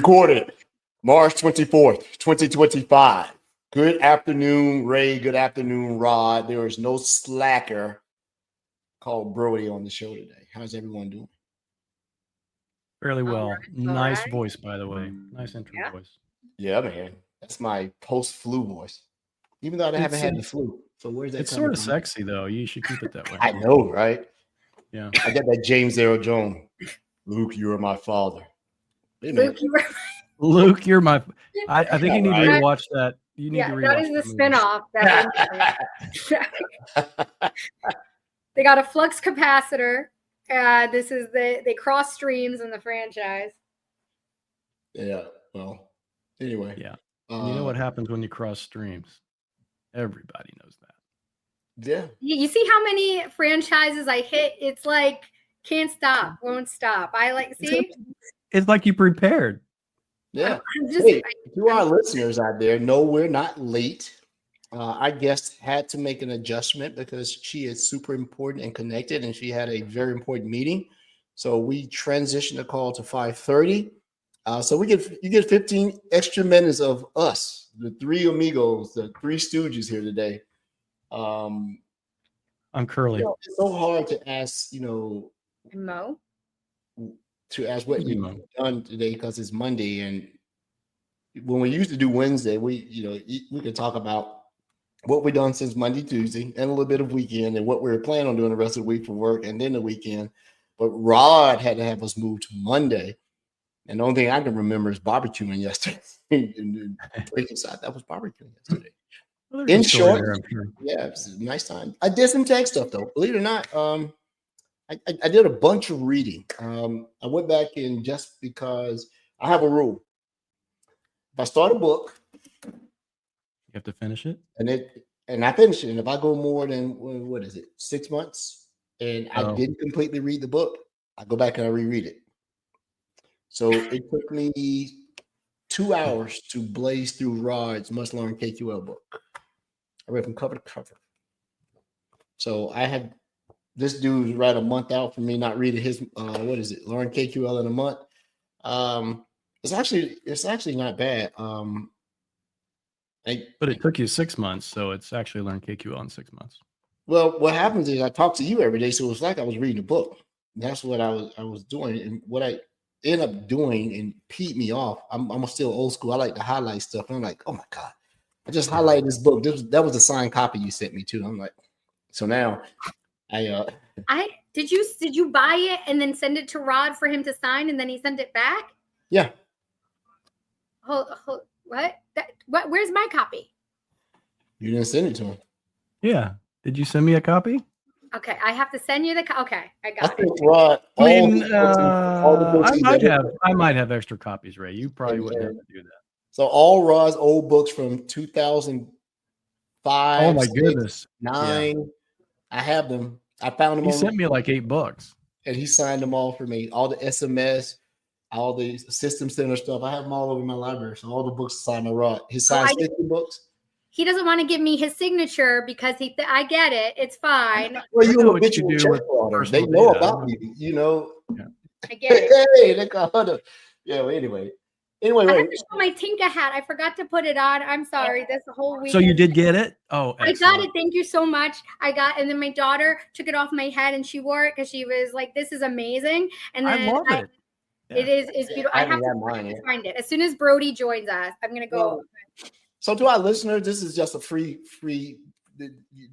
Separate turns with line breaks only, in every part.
Recorded March 24th, 2025. Good afternoon, Ray. Good afternoon, Rod. There is no slacker called Brody on the show today. How's everyone doing?
Fairly well.
All
Nice
right.
voice, by the way. Nice intro
Yeah.
voice.
Yeah, man. That's my post-flu voice. Even though I haven't had the flu. So where's that
It's
coming
sort of
from?
sexy, though. You should keep it that way.
I know, right?
Yeah.
I got that James Earl Jones. Luke, you are my father. Wait a minute.
Luke, you were
Luke, you're my. I think you need to
Right.
rewatch that. You need to rewatch
that is the
movie.
spinoff. They got a flux capacitor. This is they cross streams in the franchise.
Yeah. Well, anyway.
Yeah. You know what happens when you cross streams? Everybody knows that.
Yeah.
You see how many franchises I hit? It's like can't stop, won't stop. I like see.
It's like you prepared.
Yeah.
I'm just,
Hey, to our listeners out there, no, we're not late. Our guest had to make an adjustment because she is super important and connected, and she had a very important meeting. So we transitioned the call to 5:30. So you get 15 extra minutes of us, the three amigos, the three stooges here today.
I'm Curly.
It's so hard to ask,
Mo.
to ask what you've done today because it's Monday, and when we used to do Wednesday, we could talk about what we've done since Monday, Tuesday, and a little bit of weekend, and what we were planning on doing the rest of the week for work, and then the weekend. But Rod had to have us move to Monday, and the only thing I can remember is barbecuing yesterday. That was barbecuing yesterday.
Well,
In short,
there, I'm sure.
yeah, it was a nice time. I did some tech stuff though. Believe it or not, I did a bunch of reading. I went back in just because I have a rule. If I start a book,
You have to finish it.
and I finish it, and if I go more than 6 months, and I didn't completely read the book, I go back and I reread it. So it took me 2 hours to blaze through Rod's Must Learn KQL book. I read from cover to cover. So I had this dude right a month out from me not reading his Learn KQL in a month. It's actually not bad.
But it took you 6 months, so it's actually Learn KQL in 6 months.
Well, what happens is I talk to you every day, so it's like I was reading a book. That's what I was doing, and what I end up doing and peed me off. I'm still old school. I like to highlight stuff, and I'm like, oh my god, I just highlighted this book. That was a signed copy you sent me too. I'm like, so now
did you buy it and then send it to Rod for him to sign, and then he sent it back?
Yeah.
What? Where's my copy?
You didn't send it to him.
Yeah. Did you send me a copy?
Okay, I have to send you the. Okay, I got it.
Rod,
I might have extra copies, Ray. You probably wouldn't have to do that.
So all Rod's old books from 2005.
Oh my goodness,
9. Yeah. I have them. I found them.
He sent me like 8 books,
and he signed them all for me. All the SMS, all the System Center stuff. I have them all over my library. So all the books signed by Rod. His science fiction books.
He doesn't want to give me his signature because I get it. It's fine.
Well, you know what you do with they know about you.
Yeah. I get it.
Hey, they got her. Yeah. Well, anyway,
I have to show my Tinka hat. I forgot to put it on. I'm sorry. This whole week.
So you did get it? Oh, excellent.
I got it. Thank you so much. And then my daughter took it off my head and she wore it because she was like, "This is amazing." And then
I love it.
Yeah. It is beautiful. I have to find it as soon as Brody joins us. I'm gonna go.
Well, so to our listeners, this is just a free. The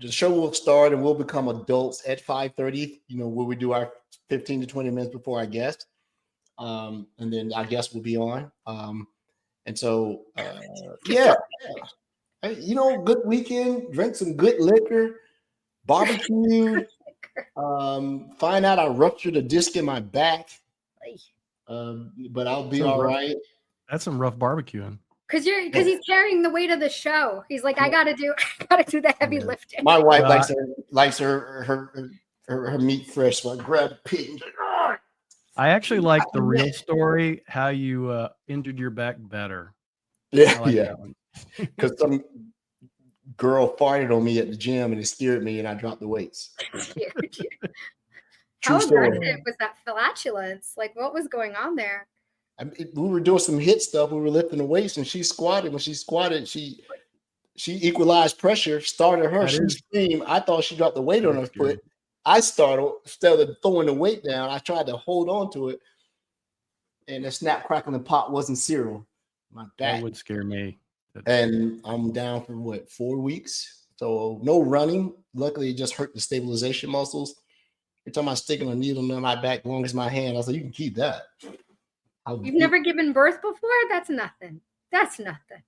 show will start and we'll become adults at 5:30. Where we do our 15 to 20 minutes before our guest, and then our guest will be on. And so, yeah, good weekend. Drink some good liquor, barbecue. Find out I ruptured a disc in my back, but I'll be all right.
That's some rough barbecuing.
Because he's carrying the weight of the show. He's like, I gotta do the heavy lifting.
My wife likes her meat fresh, so I grab a pig.
I actually like the real story, how you injured your back better.
Yeah. Because some girl farted on me at the gym and it scared me and I dropped the weights.
How aggressive was that flatulence? Like, what was going on there?
We were doing some hit stuff. We were lifting the weights, and she squatted. When she squatted, she equalized pressure, started her. She screamed. I thought she dropped the weight on her foot. I started, instead of throwing the weight down, I tried to hold on to it, and the snap, crackle, and pop wasn't zero. My back
That would scare me.
And I'm down for 4 weeks. So no running. Luckily, it just hurt the stabilization muscles. Every time I sticking a needle in my back, long as my hand, I was like, you can keep that.
You've never given birth before? That's nothing. That's nothing.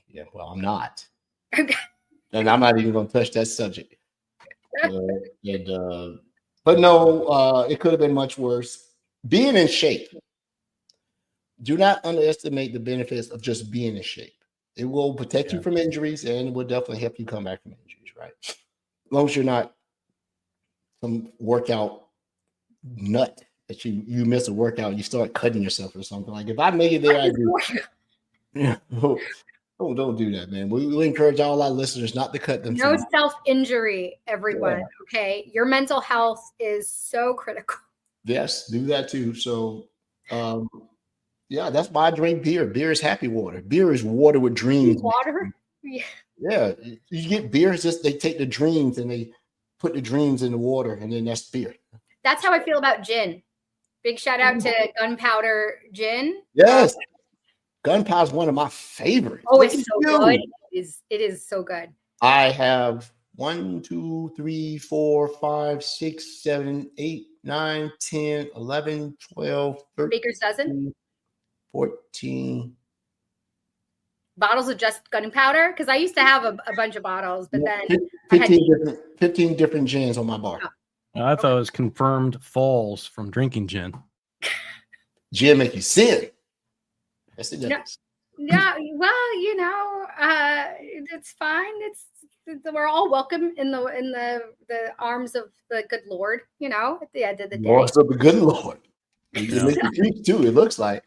Yeah, well, I'm not.
Okay.
And I'm not even going to touch that subject. But no, it could have been much worse. Being in shape. Do not underestimate the benefits of just being in shape. It will protect you from injuries, and it will definitely help you come back from injuries, right? As long as you're not some workout nut that you miss a workout, you start cutting yourself or something. Like if I make it there, I do. Yeah. Oh, don't do that, man. We encourage all our listeners not to cut themselves.
No self-injury, everyone. Yeah. Okay. Your mental health is so critical.
Yes, do that too. So yeah, that's why I drink beer. Beer is happy water. Beer is water with dreams.
Water?
Yeah. You get beer, it's just they take the dreams and they put the dreams in the water, and then that's beer.
That's how I feel about gin. Big shout out to Gunpowder Gin.
Yes. Gunpowder is one of my favorites.
Oh, it's so good. It is so good.
I have 1, 2, 3, 4, 5, 6, 7, 8, 9, 10, 11, 12, 13,
Baker's dozen.
14
bottles of just gunpowder, because I used to have a bunch of bottles, but then
15 different gins on my bar.
I thought it was confirmed falls from drinking gin.
Gin make you sin. That's the difference.
Yeah, well, it's fine. We're all welcome in the arms of the good Lord. At the end of the day,
arms of the good Lord. You make you preach too. It looks like.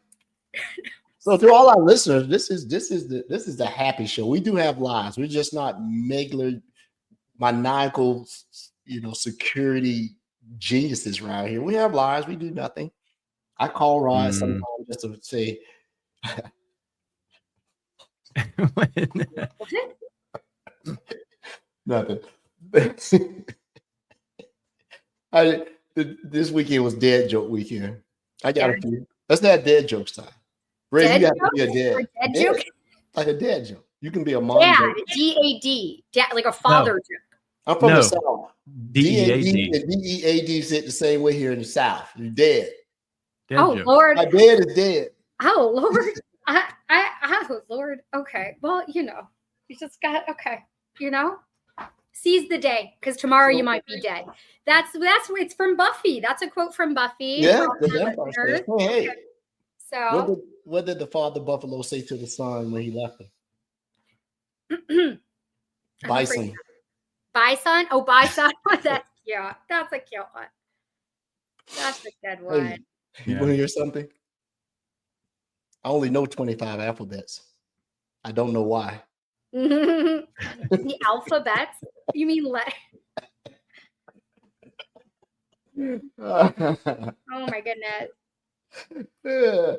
So to all our listeners, this is the happy show. We do have lives. We're just not maniacal, security geniuses around here. We have lives. We do nothing. I call Rod sometimes just to say. Nothing. This weekend was dad joke weekend. I got a few. Let's not dad jokes time. Ray, you have to be a dad.
Joke?
Like a dad joke. You can be a mom.
Dad, D-A-D. Dad, like a father joke.
I'm from the South.
D-E-A-D.
And D-E-A-D sit the same way here in the South. You're dead.
Oh, Lord.
My dad is dead.
Oh, Lord. Oh, Lord. Okay. Well, you just got, okay. Seize the day, because tomorrow you might be dead. That's it's from Buffy. That's a quote from Buffy.
Yeah. Hey.
Okay. So
what did the father buffalo say to the son when he left him? Bison.
Bison? Oh, bison. That's cute. That's a cute one. That's a good one.
Hey, you want to hear something? I only know 25 alphabets. I don't know why.
The alphabets? You mean oh my goodness.
Yeah.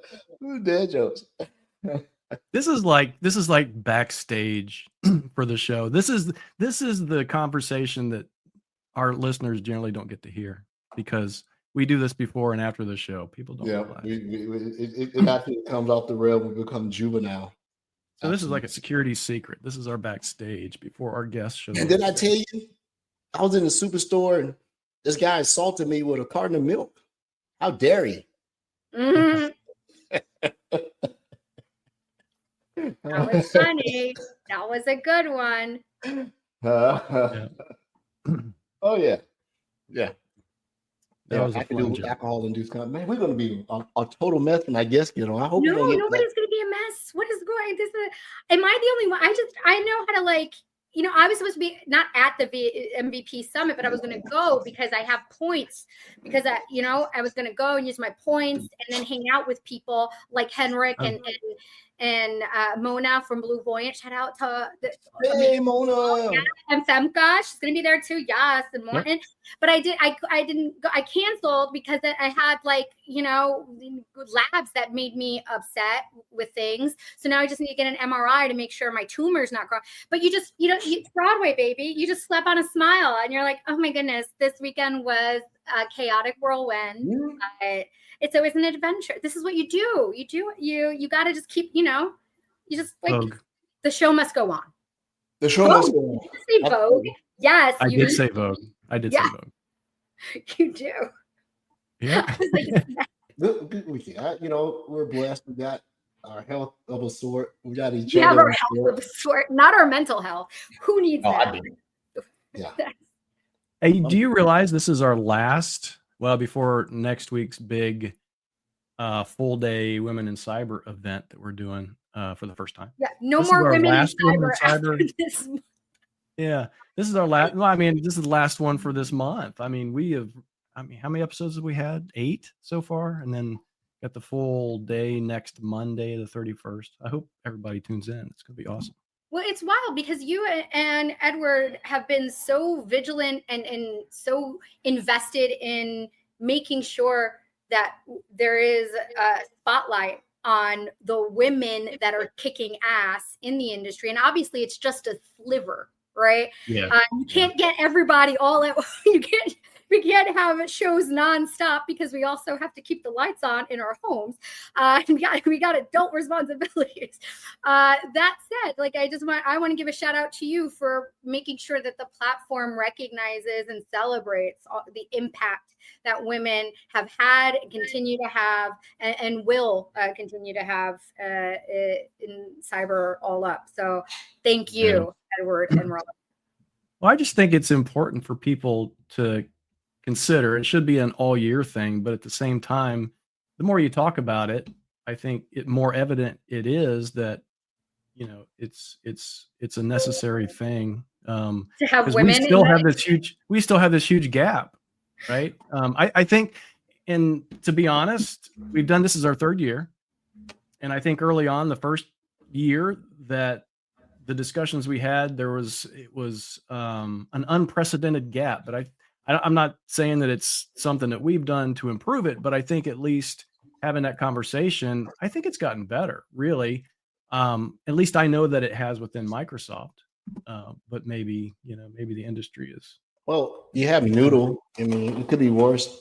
Dad jokes.
This is like backstage for the show. This is the conversation that our listeners generally don't get to hear, because we do this before and after the show. People don't realize.
It actually comes off the rail when we become juvenile.
So this is like a security secret. This is our backstage before our guests show up.
And did I tell you, I was in the superstore and this guy assaulted me with a carton of milk. How dare he?
Mm-hmm. That was funny. That was a good one.
Oh yeah. Yeah.
I
can do alcohol-induced consumption. Man, we're going to be a total mess when I guest get on. I hope
no, nobody's going to be a mess. What is going? Am I the only one? I know how to I was supposed to be not at the MVP summit, but I was going to go because I have points. Because I was going to go and use my points and then hang out with people like Henrik and Mona from Blue Voyant. Shout out to
Hey, Mona.
and Femka. She's gonna be there too. Yes, and Morton. Yep. But I didn't go. I canceled because I had like, you know, labs that made me upset with things. So now I just need to get an MRI to make sure my tumor's not growing. But you Broadway, baby. You just slap on a smile and you're like, oh my goodness, this weekend was a chaotic whirlwind. But it's always an adventure. This is what you do. You got to just keep, you know, you just like Vogue. The show must go on.
The show must go on.
Say Vogue. Yes.
I did say Vogue. I did say Vogue.
You do.
Yeah.
You know, we're blessed. We got our health of a sort. We got each other.
We have our health of a sort, not our mental health. Who needs that?
I do. Yeah.
Hey, do you realize this is our last, well, before next week's big full day Women in Cyber event that we're doing for the first time?
Yeah, no more Women in Cyber after this.
Yeah, this is our last. Well, I mean, this is the last one for this month. I mean, how many episodes have we had? 8 so far, and then got the full day next Monday, the 31st. I hope everybody tunes in. It's gonna be awesome.
Well, it's wild because you and Edward have been so vigilant and so invested in making sure that there is a spotlight on the women that are kicking ass in the industry. And obviously it's just a sliver, right?
Yeah.
You can't get everybody all at we can't have shows nonstop because we also have to keep the lights on in our homes. We got adult responsibilities. That said, like I want to give a shout out to you for making sure that the platform recognizes and celebrates the impact that women have had, continue to have, and will continue to have in cyber all up. So thank you, Edward and Rob.
Well, I just think it's important for people to consider. It should be an all year thing, but at the same time, the more you talk about it, I think it more evident it is that, you know, it's a necessary thing. To
have women
we still have this huge gap, right? I think, and to be honest, we've done this as our 3rd year. And I think early on, the first year that the discussions we had, it was an unprecedented gap, but I'm not saying that it's something that we've done to improve it, but I think at least having that conversation, I think it's gotten better, really. At least I know that it has within Microsoft, but maybe the industry is.
Well, you have Noodle. I mean, it could be worse.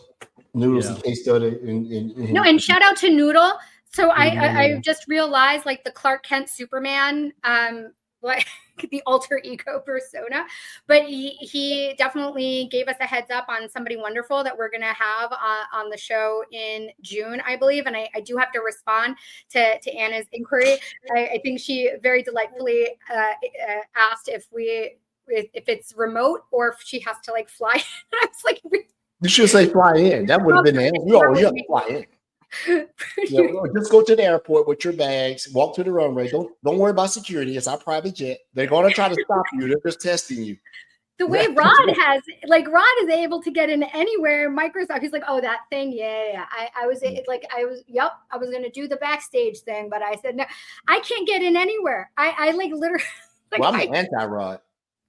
Noodle's a case study.
No, and shout out to Noodle. So I just realized, like, the Clark Kent Superman, like the alter ego persona, but he definitely gave us a heads up on somebody wonderful that we're going to have on the show in June, I believe. And I do have to respond to Anna's inquiry. I think she very delightfully asked if it's remote or if she has to like fly. I was like,
you should say fly in. That would have been the answer. You have to fly in. Just go to the airport with your bags, walk to the runway. Don't worry about security. It's our private jet. They're going to try to stop you. They're just testing you.
The way Rod is able to get in anywhere in Microsoft. He's like, oh, that thing. Yeah. I was going to do the backstage thing, but I said, no, I can't get in anywhere. I like literally. Like,
well, I'm an anti-Rod.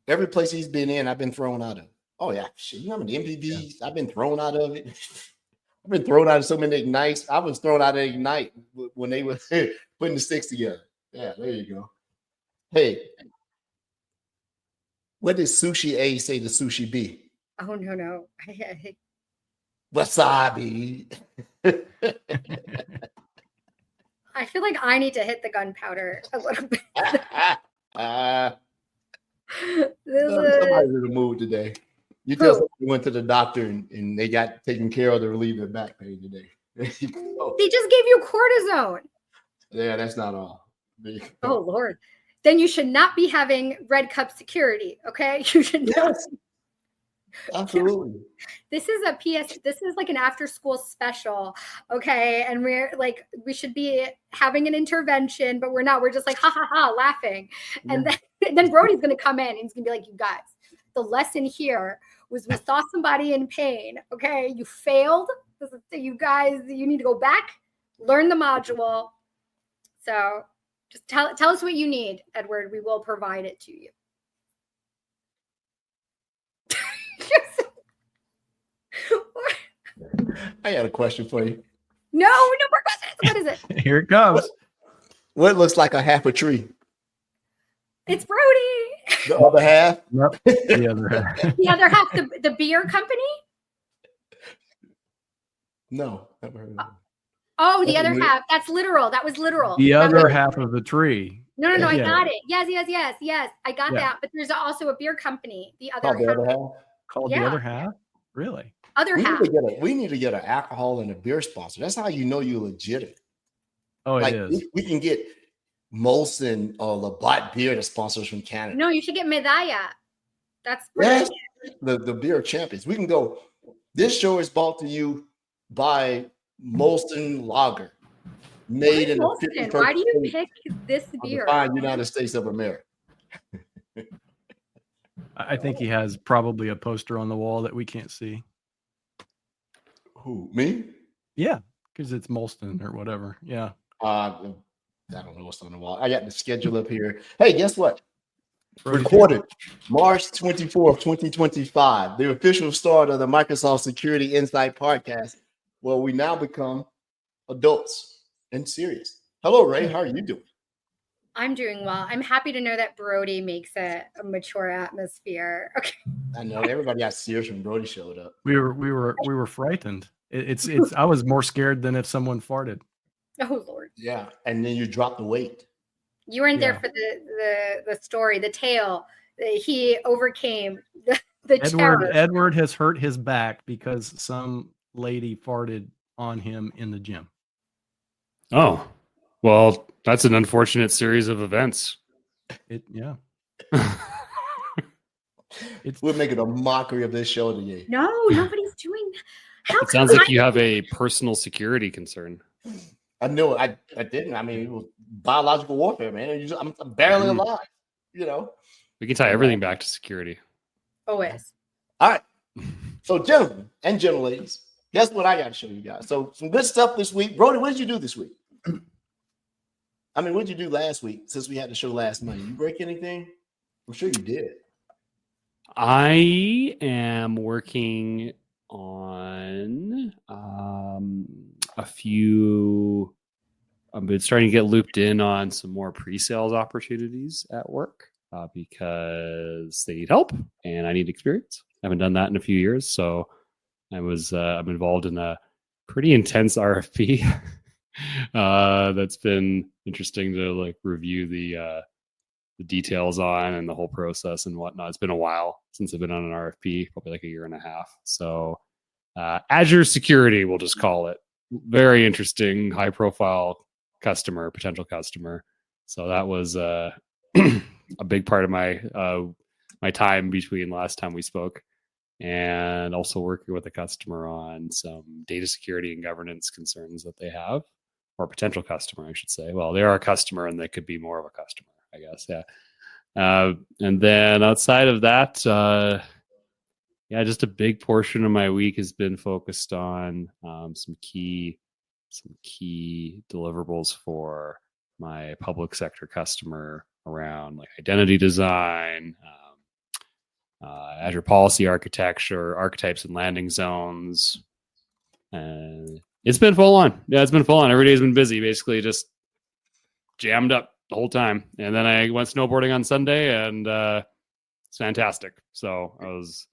Every place he's been in, I've been thrown out of. Oh yeah. Shit, you know how many MPVs I've been thrown out of it. I've been thrown out of so many Ignites. I was thrown out of Ignite when they were putting the sticks together. Yeah, there you go. Hey, what did Sushi A say to Sushi B?
Oh, no.
Wasabi.
I feel like I need to hit the gunpowder a little bit.
Somebody's in the mood today. You tell someone you went to the doctor and they got taken care of to relieve their back pain today.
They just gave you cortisone.
Yeah, that's not all.
Oh, Lord. Then you should not be having Red Cup security, okay? You should not.
Yes. Absolutely.
This is like an after school special, okay? And we should be having an intervention, but we're not. We're just like, ha, ha, ha, laughing. And then Brody's going to come in and he's going to be like, you guys, the lesson here was we saw somebody in pain, okay? You failed. You guys, you need to go back, learn the module. So Just tell us what you need, Edward. We will provide it to you.
I got a question for you.
No more questions. What is it?
Here it comes.
What looks like a half a tree?
It's Brody.
The other half?
Nope. The other half.
The other half, the beer company?
No, never heard of it.
Oh, the other half. That's literal. That was literal.
The
That
other
was-
half of the tree.
No, I
Yeah.
got it. Yes. I got
Yeah.
that. But there's also a beer company. The other
Called the
half.
other half?
Called the
Yeah.
other half? Really?
Other
We
half.
need to get an alcohol and a beer sponsor. That's how you know you're legitimate.
Oh, it
Like
is.
we can get Molson or Labatt beer to sponsor us from Canada.
No, you should get Medalla. That's
Yes, the beer champions. We can go. This show is brought to you by Molson Lager, made in the
Molson,
51st
why do you
state
pick this
of the
beer?
fine United States of America.
I think he has probably a poster on the wall that we can't see.
Who, me?
Yeah, because it's Molston or whatever. Yeah.
I don't know what's on the wall. I got the schedule up here. Hey, guess what?
Brody's
Recorded March 24th, 2025, the official start of the Microsoft Security Insight podcast, where we now become adults and serious. Hello, Ray. How are you doing?
I'm doing well. I'm happy to know that Brody makes it a mature atmosphere. Okay.
I know everybody got serious when Brody showed up.
We were frightened. It's I was more scared than if someone farted.
Oh Lord.
Yeah, and then you dropped the weight.
You weren't there
Yeah.
for the story, the tale. He overcame the terror.
Edward has hurt his back because some lady farted on him in the gym.
Oh, well, that's an unfortunate series of events.
Yeah. It's
We're making a mockery of this show today.
No, nobody's doing that. How
It sounds
come
like you have a personal security concern.
I know I didn't. I mean, it was biological warfare, man. I'm barely
Mhm.
alive, you know.
We can tie everything back to security.
always?
All right. So, gentlemen and gentle ladies, guess what I got to show you guys? So, some good stuff this week. Brody, what did you do this week? I mean, what did you do last week since we had the show last Monday? You break anything? I'm sure you did.
I am working on a few. I've been starting to get looped in on some more pre-sales opportunities at work because they need help and I need experience. I haven't done that in a few years, so I'm involved in a pretty intense RFP that's been interesting to like review the details on and the whole process and whatnot. It's been a while since I've been on an RFP, probably like a year and a half. So Azure security, we'll just call it. Very interesting, high profile potential customer. So that was a big part of my time between last time we spoke, and also working with a customer on some data security and governance concerns that they have, or potential customer, I should say. Well, they are a customer and they could be more of a customer, I guess. Yeah. And then outside of that, just a big portion of my week has been focused on some key deliverables for my public sector customer around like identity design, Azure policy architecture, archetypes and landing zones. And it's been full on. Yeah, it's been full on. Every day's been busy, basically just jammed up the whole time. And then I went snowboarding on Sunday and it's fantastic. So I was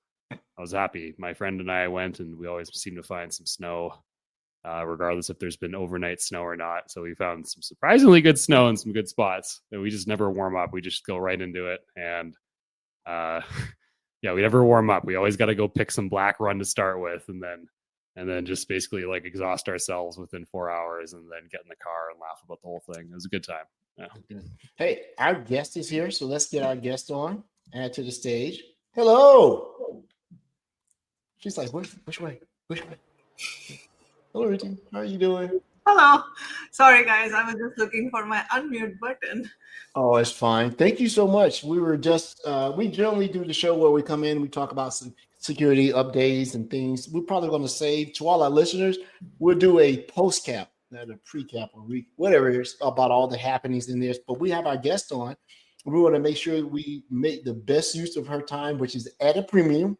happy. My friend and I went and we always seem to find some snow, regardless if there's been overnight snow or not. So we found some surprisingly good snow in some good spots that we just never warm up. We just go right into it. And we never warm up. We always got to go pick some black run to start with and then just basically like exhaust ourselves within 4 hours and then get in the car and laugh about the whole thing. It was a good time. Yeah.
Hey, our guest is here, so let's get our guest on. Add to the stage. Hello. She's like, which way? Hello, Ritu. How are you doing?
Hello. Sorry, guys. I was just looking for my unmute button.
Oh, it's fine. Thank you so much. We were just, we generally do the show where we come in, we talk about some security updates and things. We're probably going to say to all our listeners, we'll do a post cap not a pre-cap or whatever it is about all the happenings in this. But we have our guest on. We want to make sure we make the best use of her time, which is at a premium.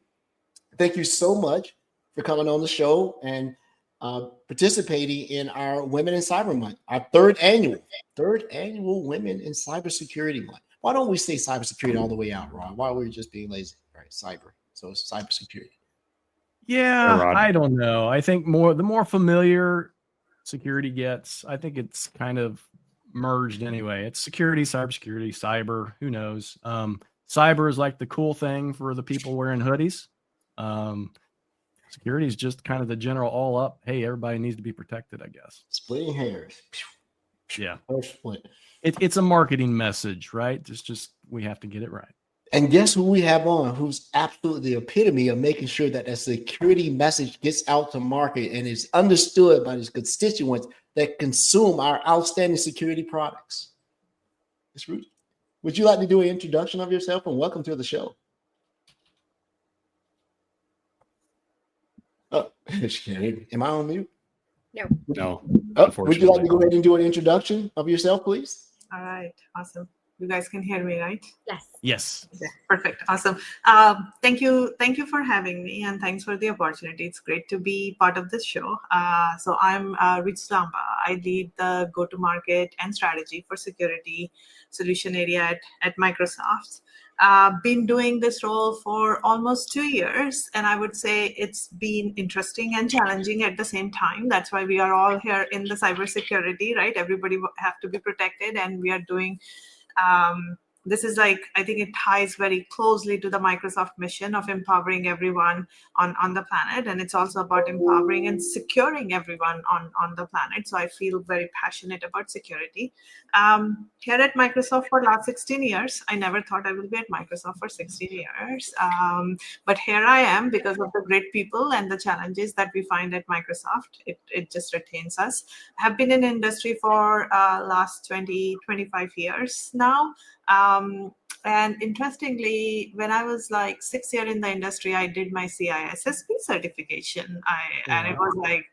Thank you so much for coming on the show and participating in our Women in Cyber Month, our third annual Women in Cybersecurity Month. Why don't we say cybersecurity all the way out, Ron? Why are we just being lazy? All right, cyber. So it's cybersecurity.
Yeah,
Rod.
I don't know. I think the more familiar security gets, I think it's kind of merged anyway. It's security, cybersecurity, cyber. Who knows? Cyber is like the cool thing for the people wearing hoodies. Security is just kind of the general all up. Hey, everybody needs to be protected, I guess.
Splitting hairs.
Yeah.
Split.
It's a marketing message, right? It's just we have to get it right.
And guess who we have on? Who's absolutely the epitome of making sure that security message gets out to market and is understood by his constituents that consume our outstanding security products. Ms. Ritu, would you like to do an introduction of yourself and welcome to the show? Oh, she can't hear me. Am I on mute?
No.
Would you like to go ahead and do an introduction of yourself, please?
All right, awesome. You guys can hear me, right?
Yes.
Yes.
Okay, perfect, awesome. Thank you for having me, and thanks for the opportunity. It's great to be part of this show. So I'm Ritu Lamba. I lead the go-to-market and strategy for security solution area at Microsoft. Been doing this role for almost 2 years, and I would say it's been interesting and challenging at the same time. That's why we are all here in the cybersecurity, right? Everybody have to be protected, and we are doing this is like, I think it ties very closely to the Microsoft mission of empowering everyone on the planet. And it's also about empowering and securing everyone on the planet. So I feel very passionate about security. Here at Microsoft for the last 16 years, I never thought I would be at Microsoft for 16 years. But here I am because of the great people and the challenges that we find at Microsoft. It just retains us. I have been in industry for last 20-25 years now. And interestingly, when I was like 6 years in the industry, I did my CISSP certification. And it was like,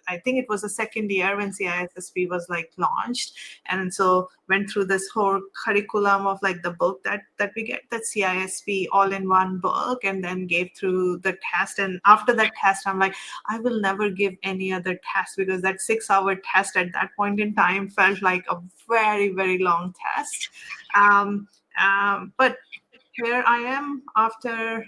I think it was the second year when CISSP was like launched. And so went through this whole curriculum of like the book that we get, that CISP all in one book, and then gave through the test. And after that test, I'm like, I will never give any other test, because that 6-hour test at that point in time felt like a very, very long test. But here I am after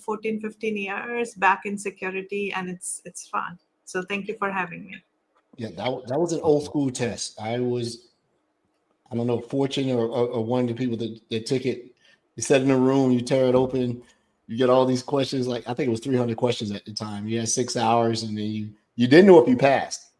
14, 15 years back in security, and it's fun. So thank you for having me.
Yeah, that was an old school test. I don't know, fortunate or one of the people that took it. You sit in a room, you tear it open, you get all these questions. Like, I think it was 300 questions at the time. You had 6 hours, and then you didn't know if you passed.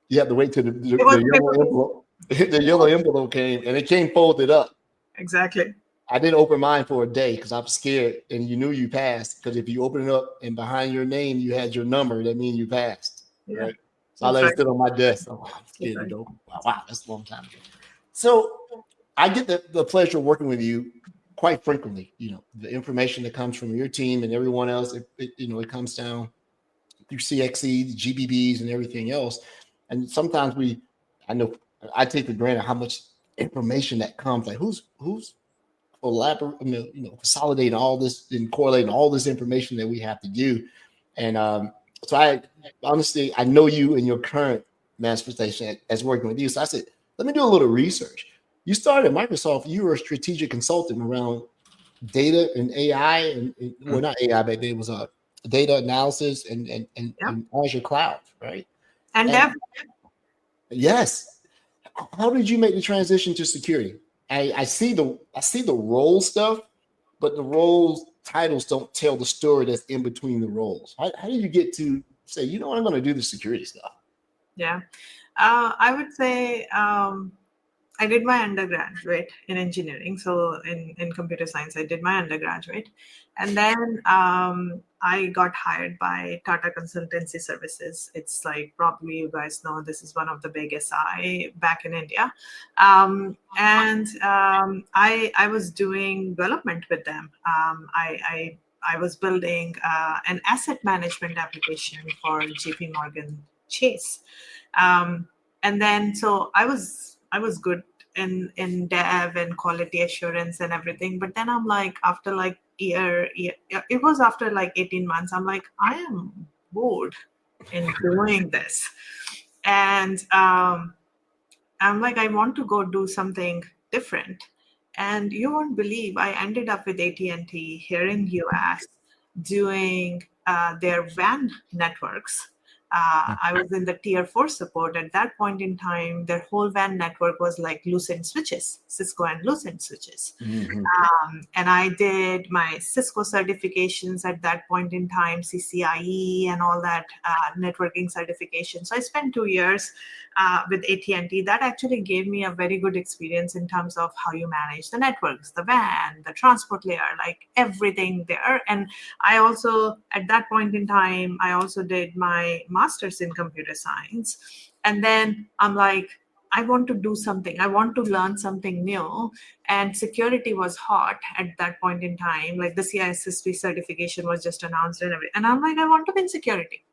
You had to wait till the yellow envelope. The yellow envelope came, and it came folded up.
Exactly.
I didn't open mine for a day because I'm scared, and you knew you passed, because if you open it up and behind your name you had your number, that means you passed.
Yeah.
Right? So I let it sit on my desk. Oh, I'm scared to go. Wow, that's a long time ago. So I get the pleasure of working with you quite frequently. You know, the information that comes from your team and everyone else, it comes down through CXE, GBBs, and everything else. And sometimes I take for granted how much information that comes. Like who's consolidating all this and correlating all this information that we have to do. And so I honestly know you in your current manifestation as working with you. So I said, let me do a little research. You started at Microsoft. You were a strategic consultant around data and AI, and well, not AI, but it was a data analysis and Azure Cloud, right?
And
yes. How did you make the transition to security? I see the role stuff, but the roles titles don't tell the story that's in between the roles. How did you get to say, you know what, I'm going to do the security stuff?
Yeah, I would say I did my undergraduate in engineering. So in computer science, I did my undergraduate. And then I got hired by Tata Consultancy Services. It's like, probably you guys know, this is one of the big SI back in India. I was doing development with them. I was building an asset management application for JP Morgan chase. And then so I was good in dev and quality assurance and everything, but then I'm like, after like year it was after like 18 months, I'm like, I am bored in doing this. And I'm like, I want to go do something different. And you won't believe, I ended up with AT&T here in US doing their WAN networks. I was in the tier 4 support. At that point in time, their whole WAN network was like Lucent switches, Cisco and Lucent switches. And I did my Cisco certifications at that point in time, CCIE and all that networking certification. So I spent 2 years with AT&T. That actually gave me a very good experience in terms of how you manage the networks, the WAN, the transport layer, like everything there. And I also, at that point in time, I also did my master's in computer science. And then I'm like, I want to do something. I want to learn something new. And security was hot at that point in time. Like the CISSP certification was just announced and everything. And I'm like, I want to be in security.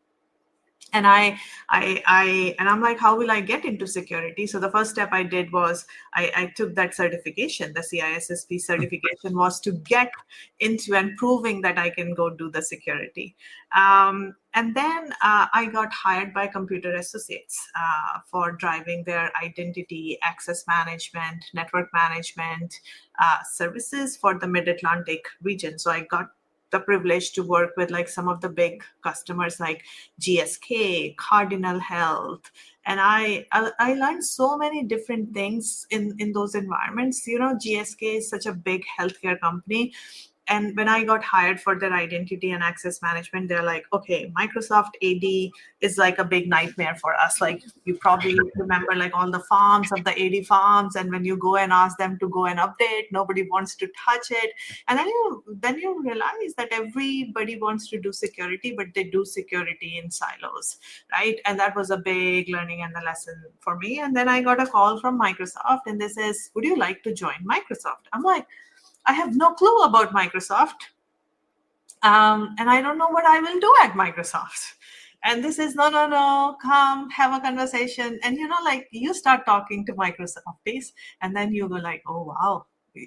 And I'm like, how will I get into security? So the first step I did was I took that certification. The CISSP certification was to get into and proving that I can go do the security. And then I got hired by Computer Associates for driving their identity, access management, network management services for the Mid-Atlantic region. So I got the privilege to work with like some of the big customers like GSK, Cardinal Health. And I learned so many different things in those environments. You know, GSK is such a big healthcare company. And when I got hired for their identity and access management, they're like, okay, Microsoft AD is like a big nightmare for us. Like you probably remember like all the farms of the AD farms. And when you go and ask them to go and update, nobody wants to touch it. And then you realize that everybody wants to do security, but they do security in silos, right? And that was a big learning and the lesson for me. And then I got a call from Microsoft and they says, would you like to join Microsoft? I'm like, I have no clue about Microsoft. And I don't know what I will do at Microsoft. And this is, no, come have a conversation. And, you know, like you start talking to Microsofties and then you go like, oh, wow,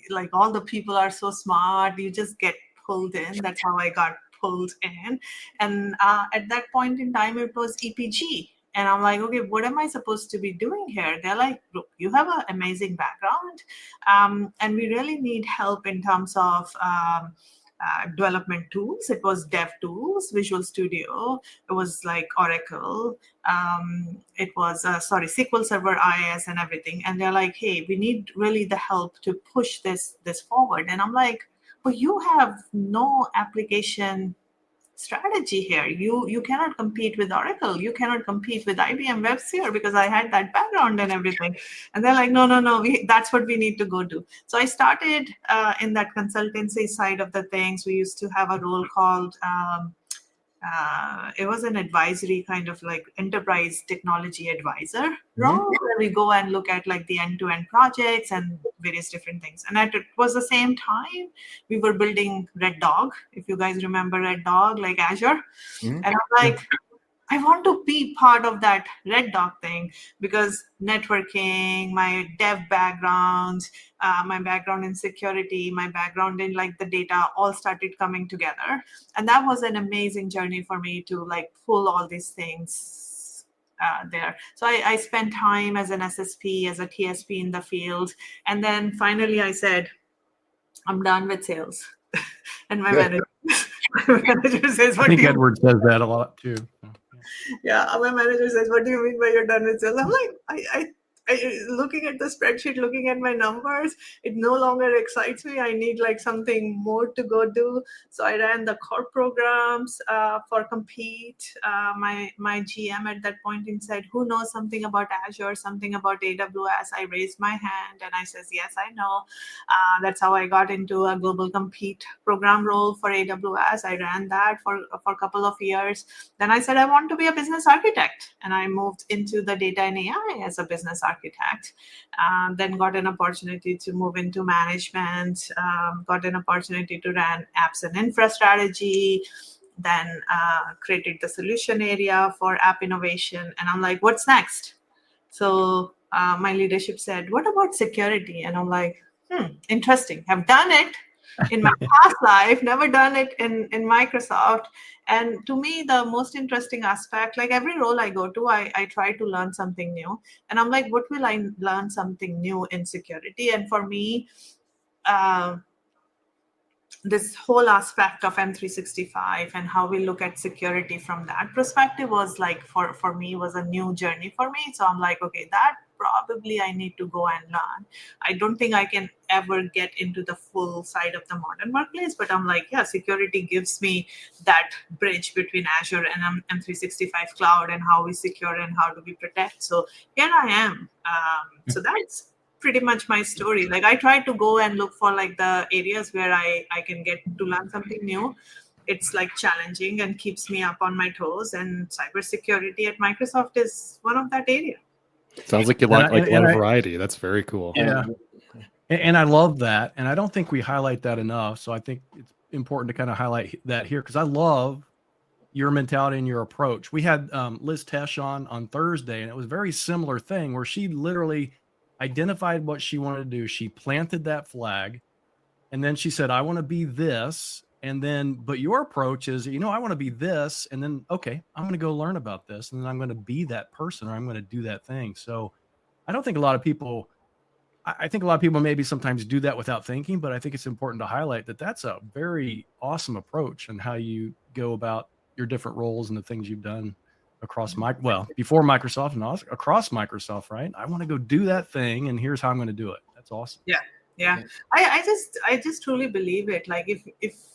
like all the people are so smart. You just get pulled in. That's how I got pulled in. And at that point in time, it was EPG. And I'm like, okay, what am I supposed to be doing here? They're like, look, you have an amazing background. And we really need help in terms of development tools. It was dev tools, Visual Studio. It was like Oracle. It was, SQL Server IIS and everything. And they're like, hey, we need really the help to push this forward. And I'm like, well, you have no application strategy here. You cannot compete with Oracle. You cannot compete with IBM WebSphere because I had that background and everything. And they're like, no, that's what we need to go do. So I started in that consultancy side of the things. We used to have a role called, it was an advisory kind of like enterprise technology advisor role where we go and look at like the end-to-end projects and various different things. And it was the same time we were building Red Dog. If you guys remember Red Dog, like Azure. And I'm like, I want to be part of that Red Dog thing because networking, my dev background, my background in security, my background in like the data all started coming together. And that was an amazing journey for me to like pull all these things there. So I spent time as an SSP, as a TSP in the field. And then finally I said, I'm done with sales. And my manager says,
I think Edward says that a lot too.
Yeah, my manager says, what do you mean by you're done with sales? I'm like, I looking at the spreadsheet, looking at my numbers, it no longer excites me. I need like something more to go do. So I ran the core programs for Compete. My GM at that point in said, who knows something about Azure, something about AWS? I raised my hand and I says, yes, I know. That's how I got into a global Compete program role for AWS. I ran that for a couple of years. Then I said, I want to be a business architect. And I moved into the data and AI as a business architect. Then got an opportunity to move into management, got an opportunity to run apps and infra strategy, then created the solution area for app innovation. And I'm like, what's next? So my leadership said, what about security? And I'm like, interesting. I've done it in my past life, never done it in Microsoft. And to me, the most interesting aspect, like every role I go to, I try to learn something new. And I'm like, what will I learn something new in security? And for me, this whole aspect of M365 and how we look at security from that perspective was like, for me, was a new journey for me. So I'm like, okay, that probably I need to go and learn. I don't think I can ever get into the full side of the modern workplace, but I'm like, yeah, security gives me that bridge between Azure and M365 cloud and how we secure and how do we protect. So here I am. So that's pretty much my story. Like I try to go and look for like the areas where I can get to learn something new. It's like challenging and keeps me up on my toes, and cybersecurity at Microsoft is one of that area.
Sounds like you like a lot of variety. That's very cool.
Yeah. And I love that. And I don't think we highlight that enough. So I think it's important to kind of highlight that here, because I love your mentality and your approach. We had Liz Tesh on Thursday, and it was a very similar thing where she literally identified what she wanted to do. She planted that flag, and then she said, I want to be this. And then, but your approach is, I want to be this. And then, okay, I'm going to go learn about this. And then I'm going to be that person, or I'm going to do that thing. So I don't think a lot of people, I think a lot of people maybe sometimes do that without thinking, but I think it's important to highlight that that's a very awesome approach and how you go about your different roles and the things you've done across before Microsoft and also across Microsoft, right? I want to go do that thing, and here's how I'm going to do it. That's awesome.
Yeah. I just truly believe it. Like if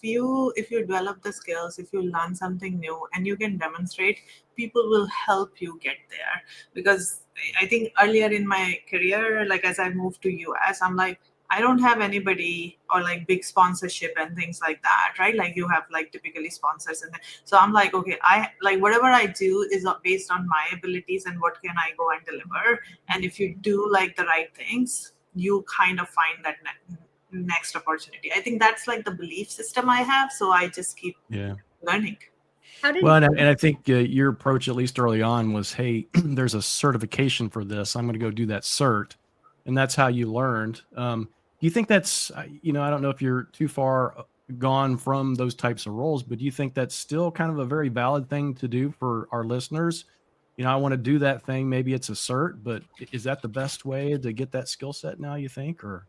you develop the skills, if you learn something new and you can demonstrate, people will help you get there. Because I think earlier in my career, like as I moved to US, I'm like, I don't have anybody or like big sponsorship and things like that, right? Like you have like typically sponsors, and so I'm like, okay, I like whatever I do is based on my abilities and what can I go and deliver. And if you do like the right things, you kind of find that next opportunity. I think that's like the belief system I have. So I just keep learning.
And I think your approach, at least early on, was, hey, there's a certification for this. I'm going to go do that cert. And that's how you learned. Do you think that's, I don't know if you're too far gone from those types of roles, but do you think that's still kind of a very valid thing to do for our listeners? I want to do that thing. Maybe it's a cert, but is that the best way to get that skill set now, you think, or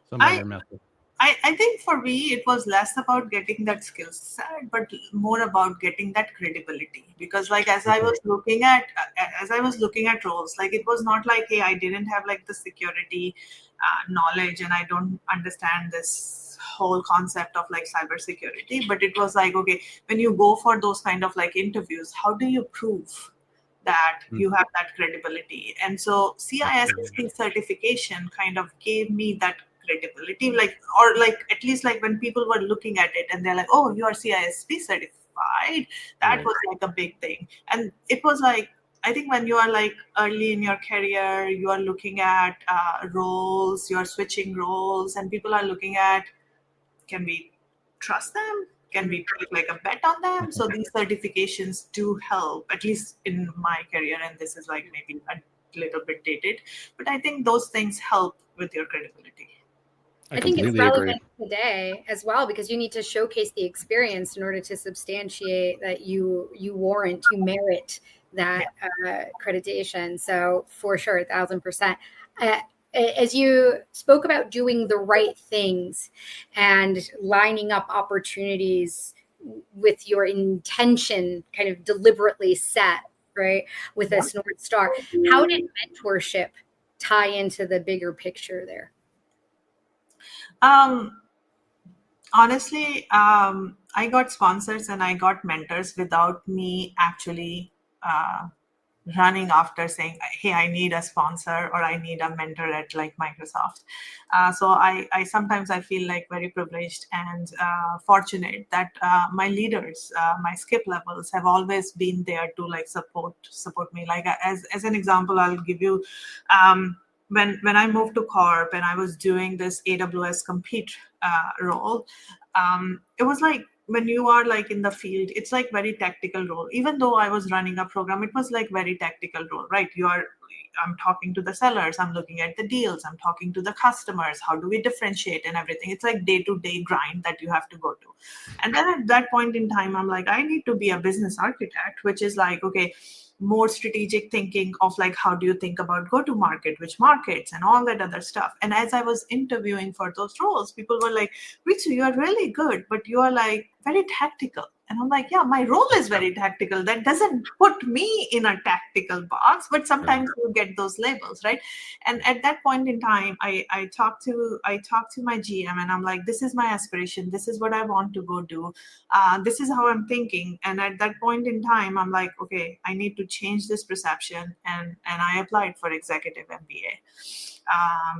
some other method?
I think for me, it was less about getting that skill set, but more about getting that credibility. Because like, as I was looking at roles, like it was not like, hey, I didn't have like the security knowledge and I don't understand this whole concept of like cybersecurity. But it was like, okay, when you go for those kind of like interviews, how do you prove that you have that credibility? And so CISSP certification kind of gave me that credibility, like, or like at least like when people were looking at it and they're like, oh, you are CISSP certified, that was like a big thing. And it was like, I think when you are like early in your career, you are looking at roles, you are switching roles, and people are looking at, can we trust them? Can we take like a bet on them? So these certifications do help, at least in my career. And this is like maybe a little bit dated, but I think those things help with your credibility.
I think it's relevant today as well, because you need to showcase the experience in order to substantiate that you merit that accreditation. So for sure, 1,000%. As you spoke about doing the right things and lining up opportunities with your intention kind of deliberately set, right, with this North Star, how did mentorship tie into the bigger picture there?
Honestly, I got sponsors and I got mentors without me actually running after saying, hey, I need a sponsor or I need a mentor at like Microsoft. So I sometimes I feel like very privileged and fortunate that my leaders, my skip levels have always been there to like support me. Like as an example, I'll give you, when I moved to Corp and I was doing this AWS compete role, it was like when you are like in the field, it's like very tactical role. Even though I was running a program, it was like very tactical role, right? I'm talking to the sellers, I'm looking at the deals, I'm talking to the customers, how do we differentiate and everything. It's like day-to-day grind that you have to go to. And then at that point in time, I'm like, I need to be a business architect, which is like, okay, more strategic thinking of like, how do you think about go to market, which markets and all that other stuff. And as I was interviewing for those roles, people were like, Ritu, you are really good, but you are like very tactical. And I'm like, yeah, my role is very tactical. That doesn't put me in a tactical box, but sometimes you get those labels, right? And at that point in time, I talked to my GM, and I'm like, this is my aspiration. This is what I want to go do. This is how I'm thinking. And at that point in time, I'm like, okay, I need to change this perception. And I applied for executive MBA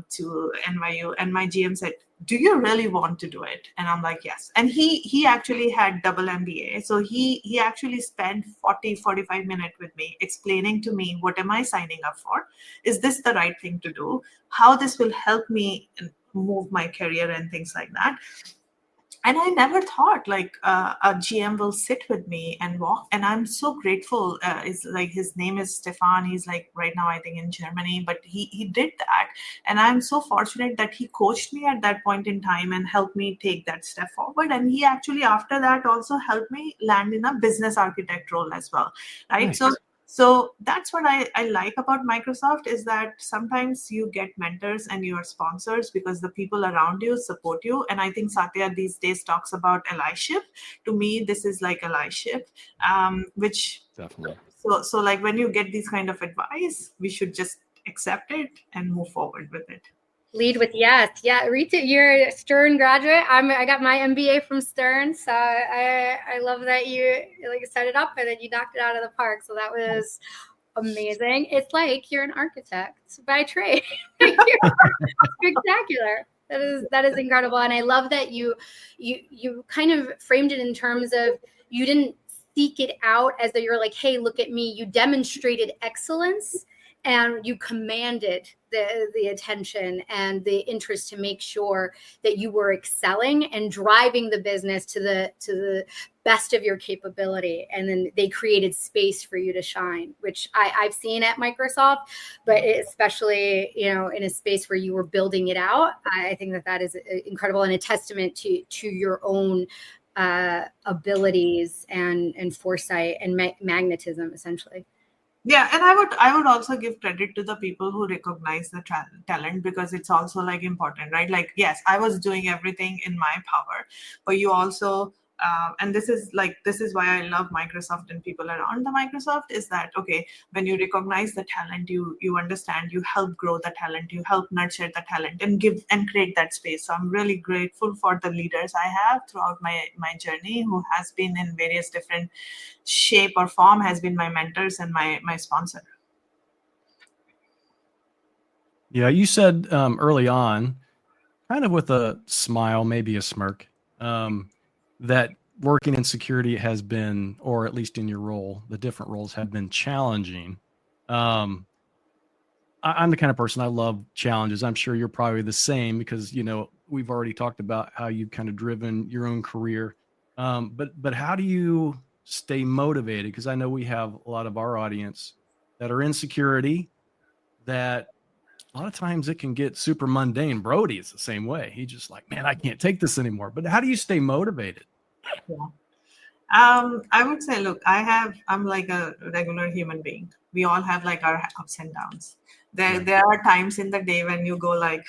to NYU. And my GM said, do you really want to do it? And I'm like, yes. And he actually had double MBA. So he actually spent 45 minutes with me explaining to me, what am I signing up for? Is this the right thing to do? How this will help me move my career and things like that. And I never thought like a GM will sit with me and walk. And I'm so grateful. It's like, his name is Stefan. He's like right now, I think in Germany, but he did that. And I'm so fortunate that he coached me at that point in time and helped me take that step forward. And he actually, after that, also helped me land in a business architect role as well. Right.
Nice.
So that's what I like about Microsoft, is that sometimes you get mentors and your sponsors because the people around you support you. And I think Satya these days talks about allyship. To me, this is like allyship, which
Definitely.
so like when you get these kind of advice, we should just accept it and move forward with it.
Lead with yes. Yeah, Ritu, you're a Stern graduate. I got my MBA from Stern, so I love that you like set it up and then you knocked it out of the park. So that was amazing. It's like you're an architect by trade. You're spectacular. That is incredible, and I love that you kind of framed it in terms of you didn't seek it out as though you're like, hey, look at me. You demonstrated excellence. And you commanded the attention and the interest to make sure that you were excelling and driving the business to the best of your capability. And then they created space for you to shine, which I've seen at Microsoft, but especially, in a space where you were building it out. I think that is incredible and a testament to your own abilities and foresight and magnetism, essentially.
Yeah, and I would also give credit to the people who recognize the talent, because it's also like important, right? Like, yes, I was doing everything in my power, but you also and this is why I love Microsoft and people around the Microsoft, is that, okay, when you recognize the talent, you understand, you help grow the talent, you help nurture the talent and give and create that space. So I'm really grateful for the leaders I have throughout my journey, who has been in various different shape or form, has been my mentors and my sponsor.
Yeah, you said early on, kind of with a smile, maybe a smirk, that working in security has been, or at least in your role, the different roles have been challenging. I'm the kind of person, I love challenges. I'm sure you're probably the same, because, we've already talked about how you've kind of driven your own career. But how do you stay motivated? Because I know we have a lot of our audience that are in security, that a lot of times it can get super mundane. Brody is the same way. He's just like, man, I can't take this anymore. But how do you stay motivated?
Yeah. I would say, look, I'm like a regular human being. We all have like our ups and downs. There are times in the day when you go like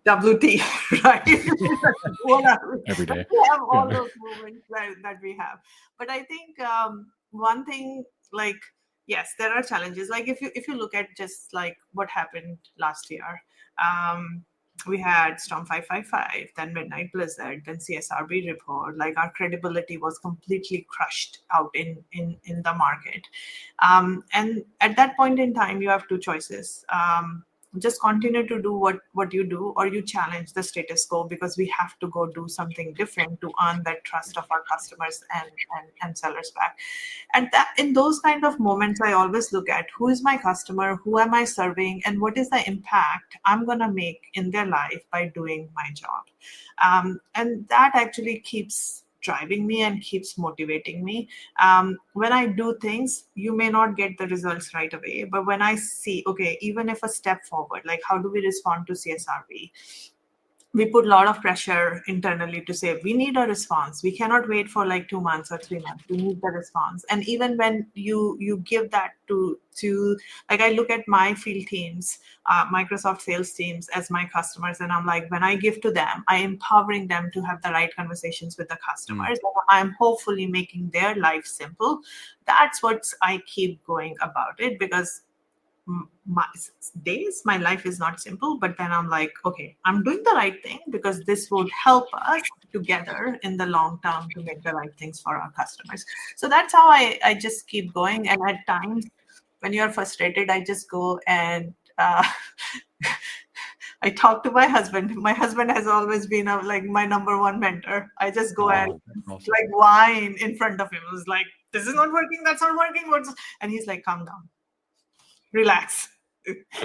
WT, right? Whatever.
Every day.
We have all those moments that we have. But I think one thing, like, yes, there are challenges. Like if you look at just like what happened last year, we had Storm 555, then Midnight Blizzard, then CSRB report. Like, our credibility was completely crushed out in the market. And at that point in time, you have two choices. just continue to do what you do, or you challenge the status quo, because we have to go do something different to earn that trust of our customers and sellers back. And that, in those kind of moments, I always look at who is my customer, who am I serving, and what is the impact I'm going to make in their life by doing my job. And that actually keeps driving me and keeps motivating me. When I do things, you may not get the results right away, but when I see, okay, even if a step forward, like how do we respond to CSRV? We put a lot of pressure internally to say, we need a response. We cannot wait for like 2 months or 3 months. We need the response. And even when you give that to like, I look at my field teams, Microsoft sales teams as my customers. And I'm like, when I give to them, I'm empowering them to have the right conversations with the customers. I'm hopefully making their life simple. That's what I keep going about it, because my life is not simple, but then I'm like, okay, I'm doing the right thing because this would help us together in the long term to make the right things for our customers. So that's how I just keep going. And at times when you're frustrated, I just go and I talk to my husband. My husband has always been like my number one mentor. I just go and
awesome.
like whine in front of him. It was like, this is not working, that's not working. And he's like, calm down, relax.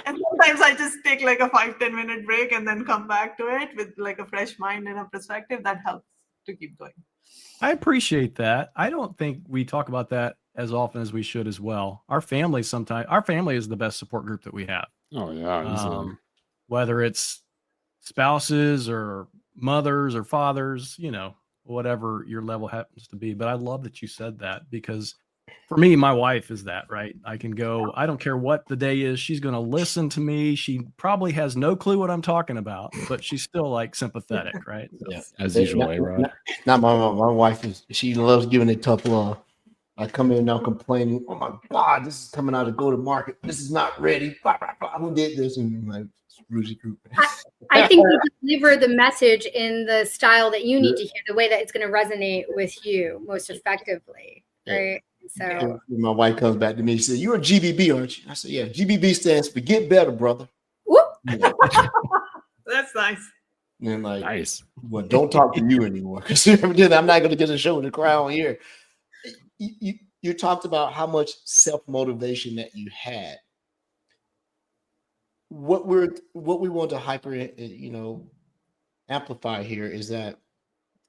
And sometimes I just take like a 5-10 minute break and then come back to it with like a fresh mind and a perspective. That helps to keep going.
I appreciate that. I don't think we talk about that as often as we should as well. Our family is the best support group that we have.
Oh yeah.
Whether it's spouses or mothers or fathers, whatever your level happens to be. But I love that you said that, because for me, my wife is that, right? I can go, I don't care what the day is. She's going to listen to me. She probably has no clue what I'm talking about, but she's still like sympathetic, right? So,
Yeah.
As usual, Rod.
Not my mom. My wife she loves giving it tough love. I come in now complaining, oh my God, this is coming out of go to market. This is not ready. Blah, blah, blah. Who did this? And I'm like, Rudy Group.
I think you deliver the message in the style that you need to hear, the way that it's going to resonate with you most effectively, right? So
when my wife comes back to me, she said, "You're a GBB, aren't you?" I said, "Yeah, GBB stands for Get Better, Brother."
whoop.
That's nice.
And like,
Nice.
well, don't talk to you anymore, because I'm not going to get a show in the crowd here. You talked about how much self-motivation that you had. What we want to amplify here is that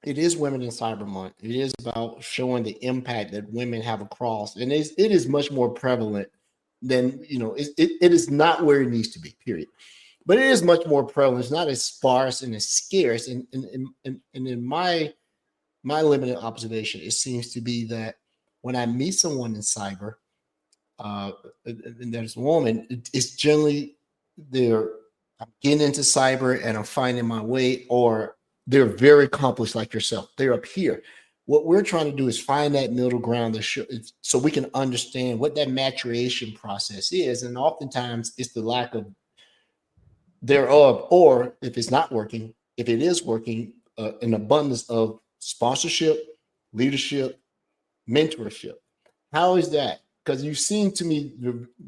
it is Women in Cyber Month. It is about showing the impact that women have across, and it is much more prevalent than it is not where it needs to be. Period. But it is much more prevalent. It's not as sparse and as scarce. And in my limited observation, it seems to be that when I meet someone in cyber, and there's a woman, it's generally I'm getting into cyber and I'm finding my way, or they're very accomplished like yourself. They're up here. What we're trying to do is find that middle ground so we can understand what that maturation process is. And oftentimes it's the lack of thereof, or if it's not working, if it is working, an abundance of sponsorship, leadership, mentorship. How is that? Because you seem to me,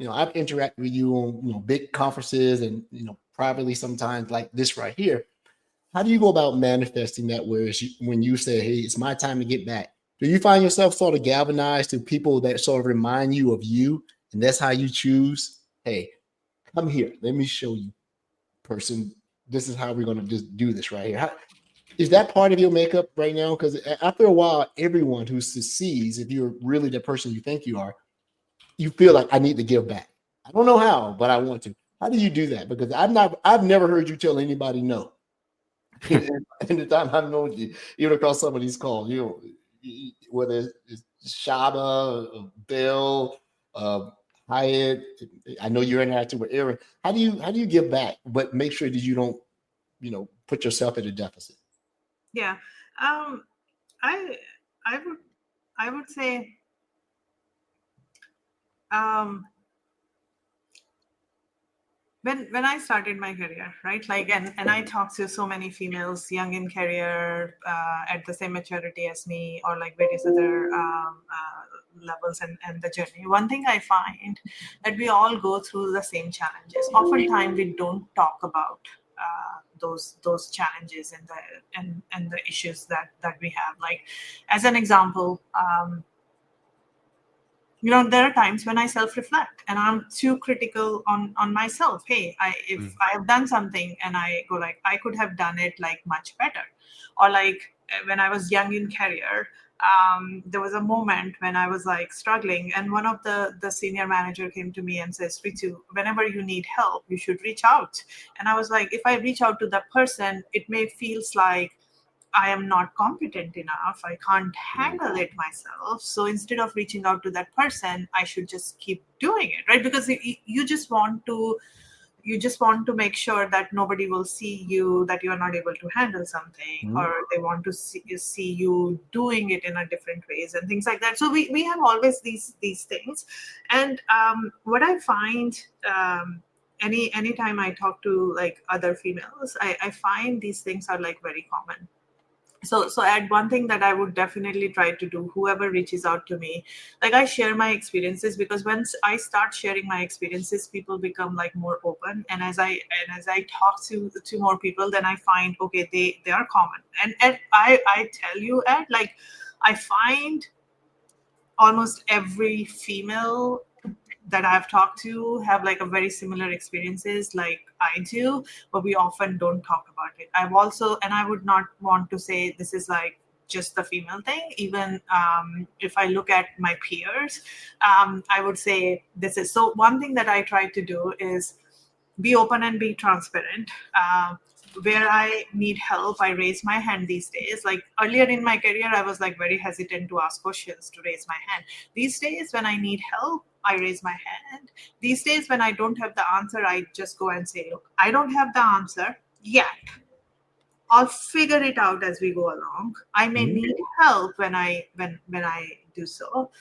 I've interacted with you on big conferences and privately sometimes like this right here. How do you go about manifesting that? When you say, "Hey, it's my time to get back," do you find yourself sort of galvanized to people that sort of remind you of you, and that's how you choose? Hey, come here. Let me show you, person. This is how we're going to just do this right here. Is that part of your makeup right now? Because after a while, everyone who succeeds, if you're really the person you think you are, you feel like, I need to give back. I don't know how, but I want to. How do you do that? Because I've never heard you tell anybody no. In the time I've known you, even across some of these calls, whether it's Shaba, Bill, Hyatt, I know you're interacting with Aaron. How do you give back, but make sure that you don't, put yourself at a deficit?
Yeah, I would say when I started my career, right? Like, and I talked to so many females, young in career, at the same maturity as me, or like various other levels and the journey. One thing I find that we all go through the same challenges. Oftentimes we don't talk about those challenges and the issues that we have. Like, as an example, there are times when I self-reflect and I'm too critical on myself. Hey, if I have done something and I go like, I could have done it like much better. Or like when I was young in career, there was a moment when I was like struggling, and one of the senior manager came to me and says, Ritu, whenever you need help, you should reach out. And I was like, if I reach out to that person, it may feels like I am not competent enough. I can't handle it myself. So instead of reaching out to that person, I should just keep doing it, right? Because you just want to make sure that nobody will see you, that you are not able to handle something, or they want to see you doing it in a different ways and things like that. So we have always these things. And what I find, anytime I talk to like other females, I find these things are like very common. So add one thing that I would definitely try to do, whoever reaches out to me, like I share my experiences, because once I start sharing my experiences, people become like more open. And as I talk to more people, then I find, okay, they are common. And I tell you, Ed, like I find almost every female that I've talked to have like a very similar experiences like I do, but we often don't talk about it. I've also, and I would not want to say this is like just the female thing. Even if I look at my peers, I would say this is, so one thing that I try to do is be open and be transparent. Where I need help, I raise my hand these days. Like earlier in my career, I was like very hesitant to ask questions, to raise my hand. These days, when I need help, I raise my hand. These days, when I don't have the answer, I just go and say, look, I don't have the answer yet. I'll figure it out as we go along. I may need help when I do so.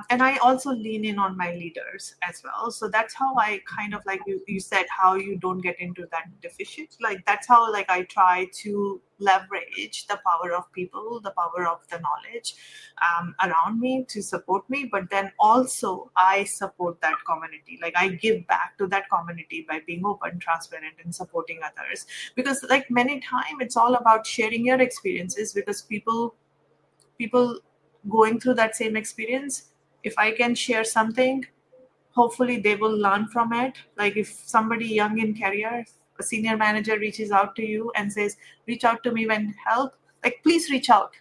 And I also lean in on my leaders as well. So that's how I kind of, like you said, how you don't get into that deficit. Like that's how like I try to leverage the power of people, the power of the knowledge around me to support me. But then also I support that community. Like I give back to that community by being open, transparent, and supporting others. Because like many times it's all about sharing your experiences, because people going through that same experience, if I can share something, hopefully they will learn from it. Like if somebody young in career, a senior manager reaches out to you and says, reach out to me when help, like please reach out.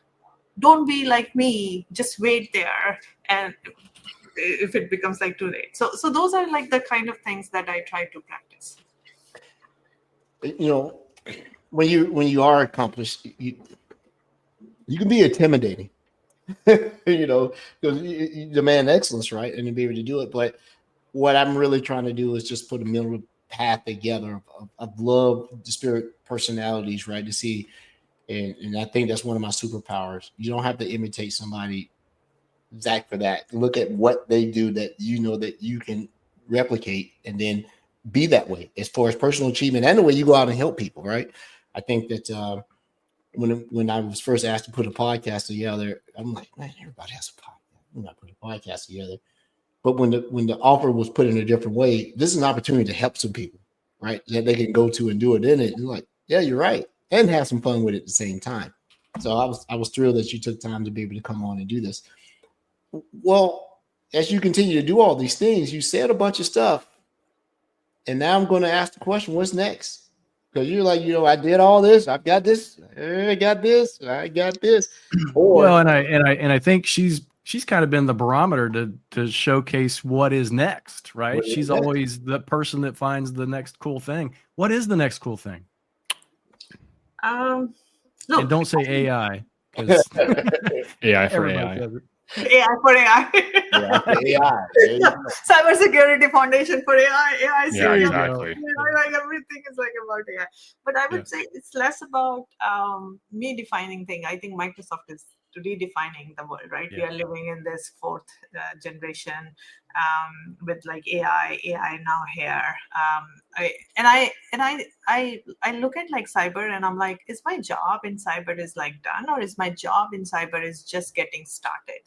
Don't be like me, just wait there, and if it becomes like too late. So those are like the kind of things that I try to practice.
When you are accomplished, you can be intimidating. Because you demand excellence, right? And to be able to do it. But what I'm really trying to do is just put a middle path together of love, the spirit, personalities, right? To see, and I think that's one of my superpowers. You don't have to imitate somebody exact for that. Look at what they do that that you can replicate, and then be that way as far as personal achievement and the way you go out and help people, right? I think that when I was first asked to put a podcast together, I'm like, man, everybody has a podcast. I'm not putting a podcast together. But when the offer was put in a different way, this is an opportunity to help some people, right? That they can go to and do it in it. And like, yeah, you're right, and have some fun with it at the same time. So I was thrilled that you took time to be able to come on and do this. Well, as you continue to do all these things, you said a bunch of stuff, and now I'm going to ask the question: what's next? Because you're like, I did all this. I've got this. I got this. I got this.
Well, and I think she's kind of been the barometer to showcase what is next, right? She's always the person that finds the next cool thing. What is the next cool thing?
Look,
and don't say AI.
AI for AI.
AI for AI.
AI.
Cybersecurity Foundation for AI. AI.
Yeah, exactly.
Like everything is like about AI. But I would say it's less about me defining things. I think Microsoft is redefining the world, right? We
Yeah.
are living in this fourth generation with like AI now here. I look at like cyber and I'm like, is my job in cyber is like done, or is my job in cyber is just getting started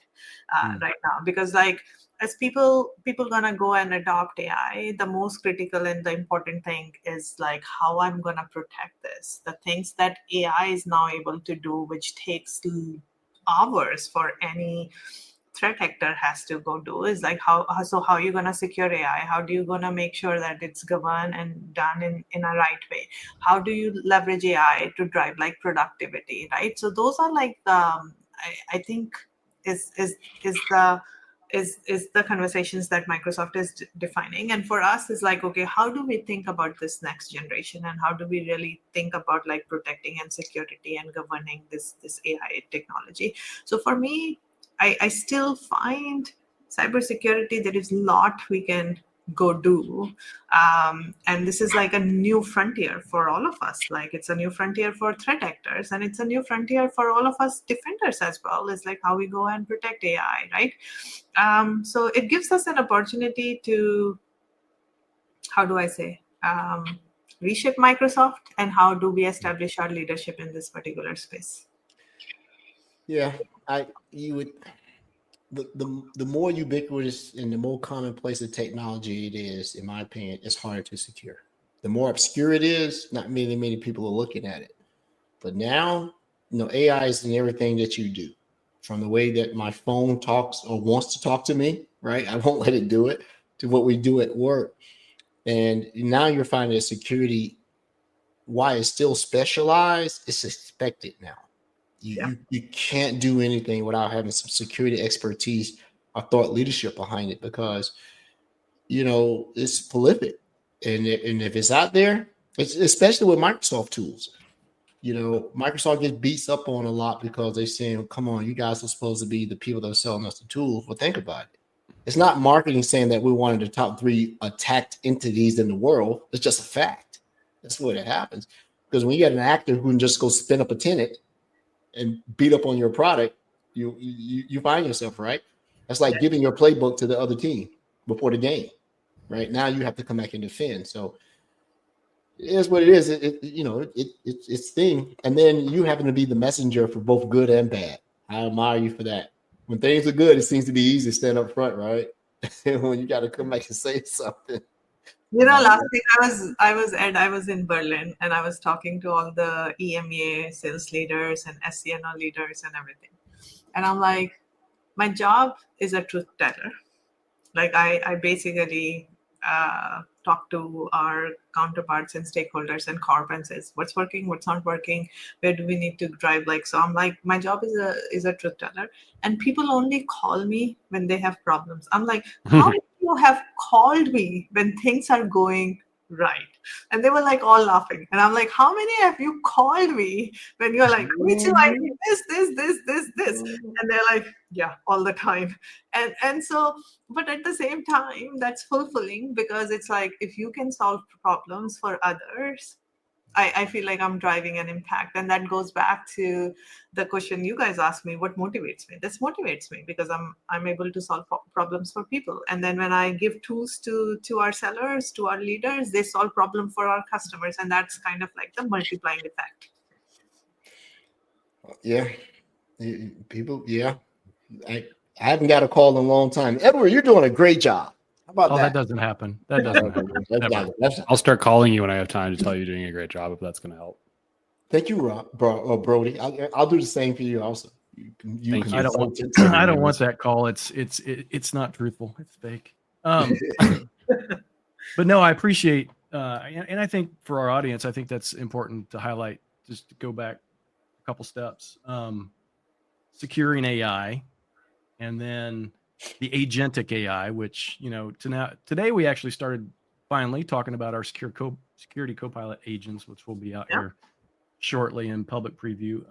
right now? Because like as people gonna go and adopt AI, the most critical and the important thing is like how I'm gonna protect this. The things that AI is now able to do, which takes hours for any threat actor has to go do, is like how are you going to secure AI? How do you going to make sure that it's governed and done in a right way? How do you leverage AI to drive like productivity, right? So those are like I think is the conversations that Microsoft is defining. And for us is like, okay, how do we think about this next generation, and how do we really think about like protecting and security and governing this AI technology? So for me, I still find cybersecurity, there is a lot we can go do. And this is like a new frontier for all of us. Like it's a new frontier for threat actors, and it's a new frontier for all of us defenders as well. It's like how we go and protect AI, right? So it gives us an opportunity to, how do I say, reshape Microsoft, and how do we establish our leadership in this particular space?
Yeah, the more ubiquitous and the more commonplace the technology it is, in my opinion, it's harder to secure. The more obscure it is, not many people are looking at it. But now, AI is in everything that you do, from the way that my phone talks or wants to talk to me, right? I won't let it do it, to what we do at work. And now you're finding that security, why it's still specialized, it's expected now. You can't do anything without having some security expertise or thought leadership behind it, because it's prolific, and if it's out there, it's especially with Microsoft tools. Microsoft gets beats up on a lot because they're saying, "Come on, you guys are supposed to be the people that are selling us the tools." Well, think about it. It's not marketing saying that we're one of the top 3 attacked entities in the world. It's just a fact. That's what it happens. Because when you get an actor who can just go spin up a tenant and beat up on your product, you find yourself, right? That's like giving your playbook to the other team before the game, right? Now you have to come back and defend. So it is what it is. It's thing. And then you happen to be the messenger for both good and bad. I admire you for that. When things are good, it seems to be easy to stand up front, right? When you got to come back and say something.
Last week I was in Berlin, and I was talking to all the EMEA sales leaders and SCNO leaders and everything. And I'm like, my job is a truth teller. Like I basically talk to our counterparts and stakeholders and corp and says what's working, what's not working, where do we need to drive. Like, so I'm like, my job is a truth teller, and people only call me when they have problems. I'm like, how many of you have called me when things are going right? And they were like all laughing, and I'm like, how many have you called me when you're like, Ritu, I need this, and they're like, yeah, all the time. And so, but at the same time, that's fulfilling, because it's like, if you can solve problems for others, I feel like I'm driving an impact. And that goes back to the question you guys asked me, what motivates me? This motivates me because I'm able to solve problems for people. And then when I give tools to our sellers, to our leaders, they solve problems for our customers. And that's kind of like the multiplying effect.
Yeah. People, yeah. I haven't got a call in a long time. Edward, you're doing a great job. How about that?
That doesn't happen. That doesn't happen.
I'll start calling you when I have time to tell you you're doing a great job, if that's going to help.
Thank you, Brody. I'll do the same for you also.
Thank you.
I don't want that call. It's not truthful. It's fake. But no, I appreciate, and I think for our audience, I think that's important to highlight. Just to go back a couple steps, securing AI, and then the agentic AI, which today we actually started finally talking about our security copilot agents, which will be out here shortly in public preview.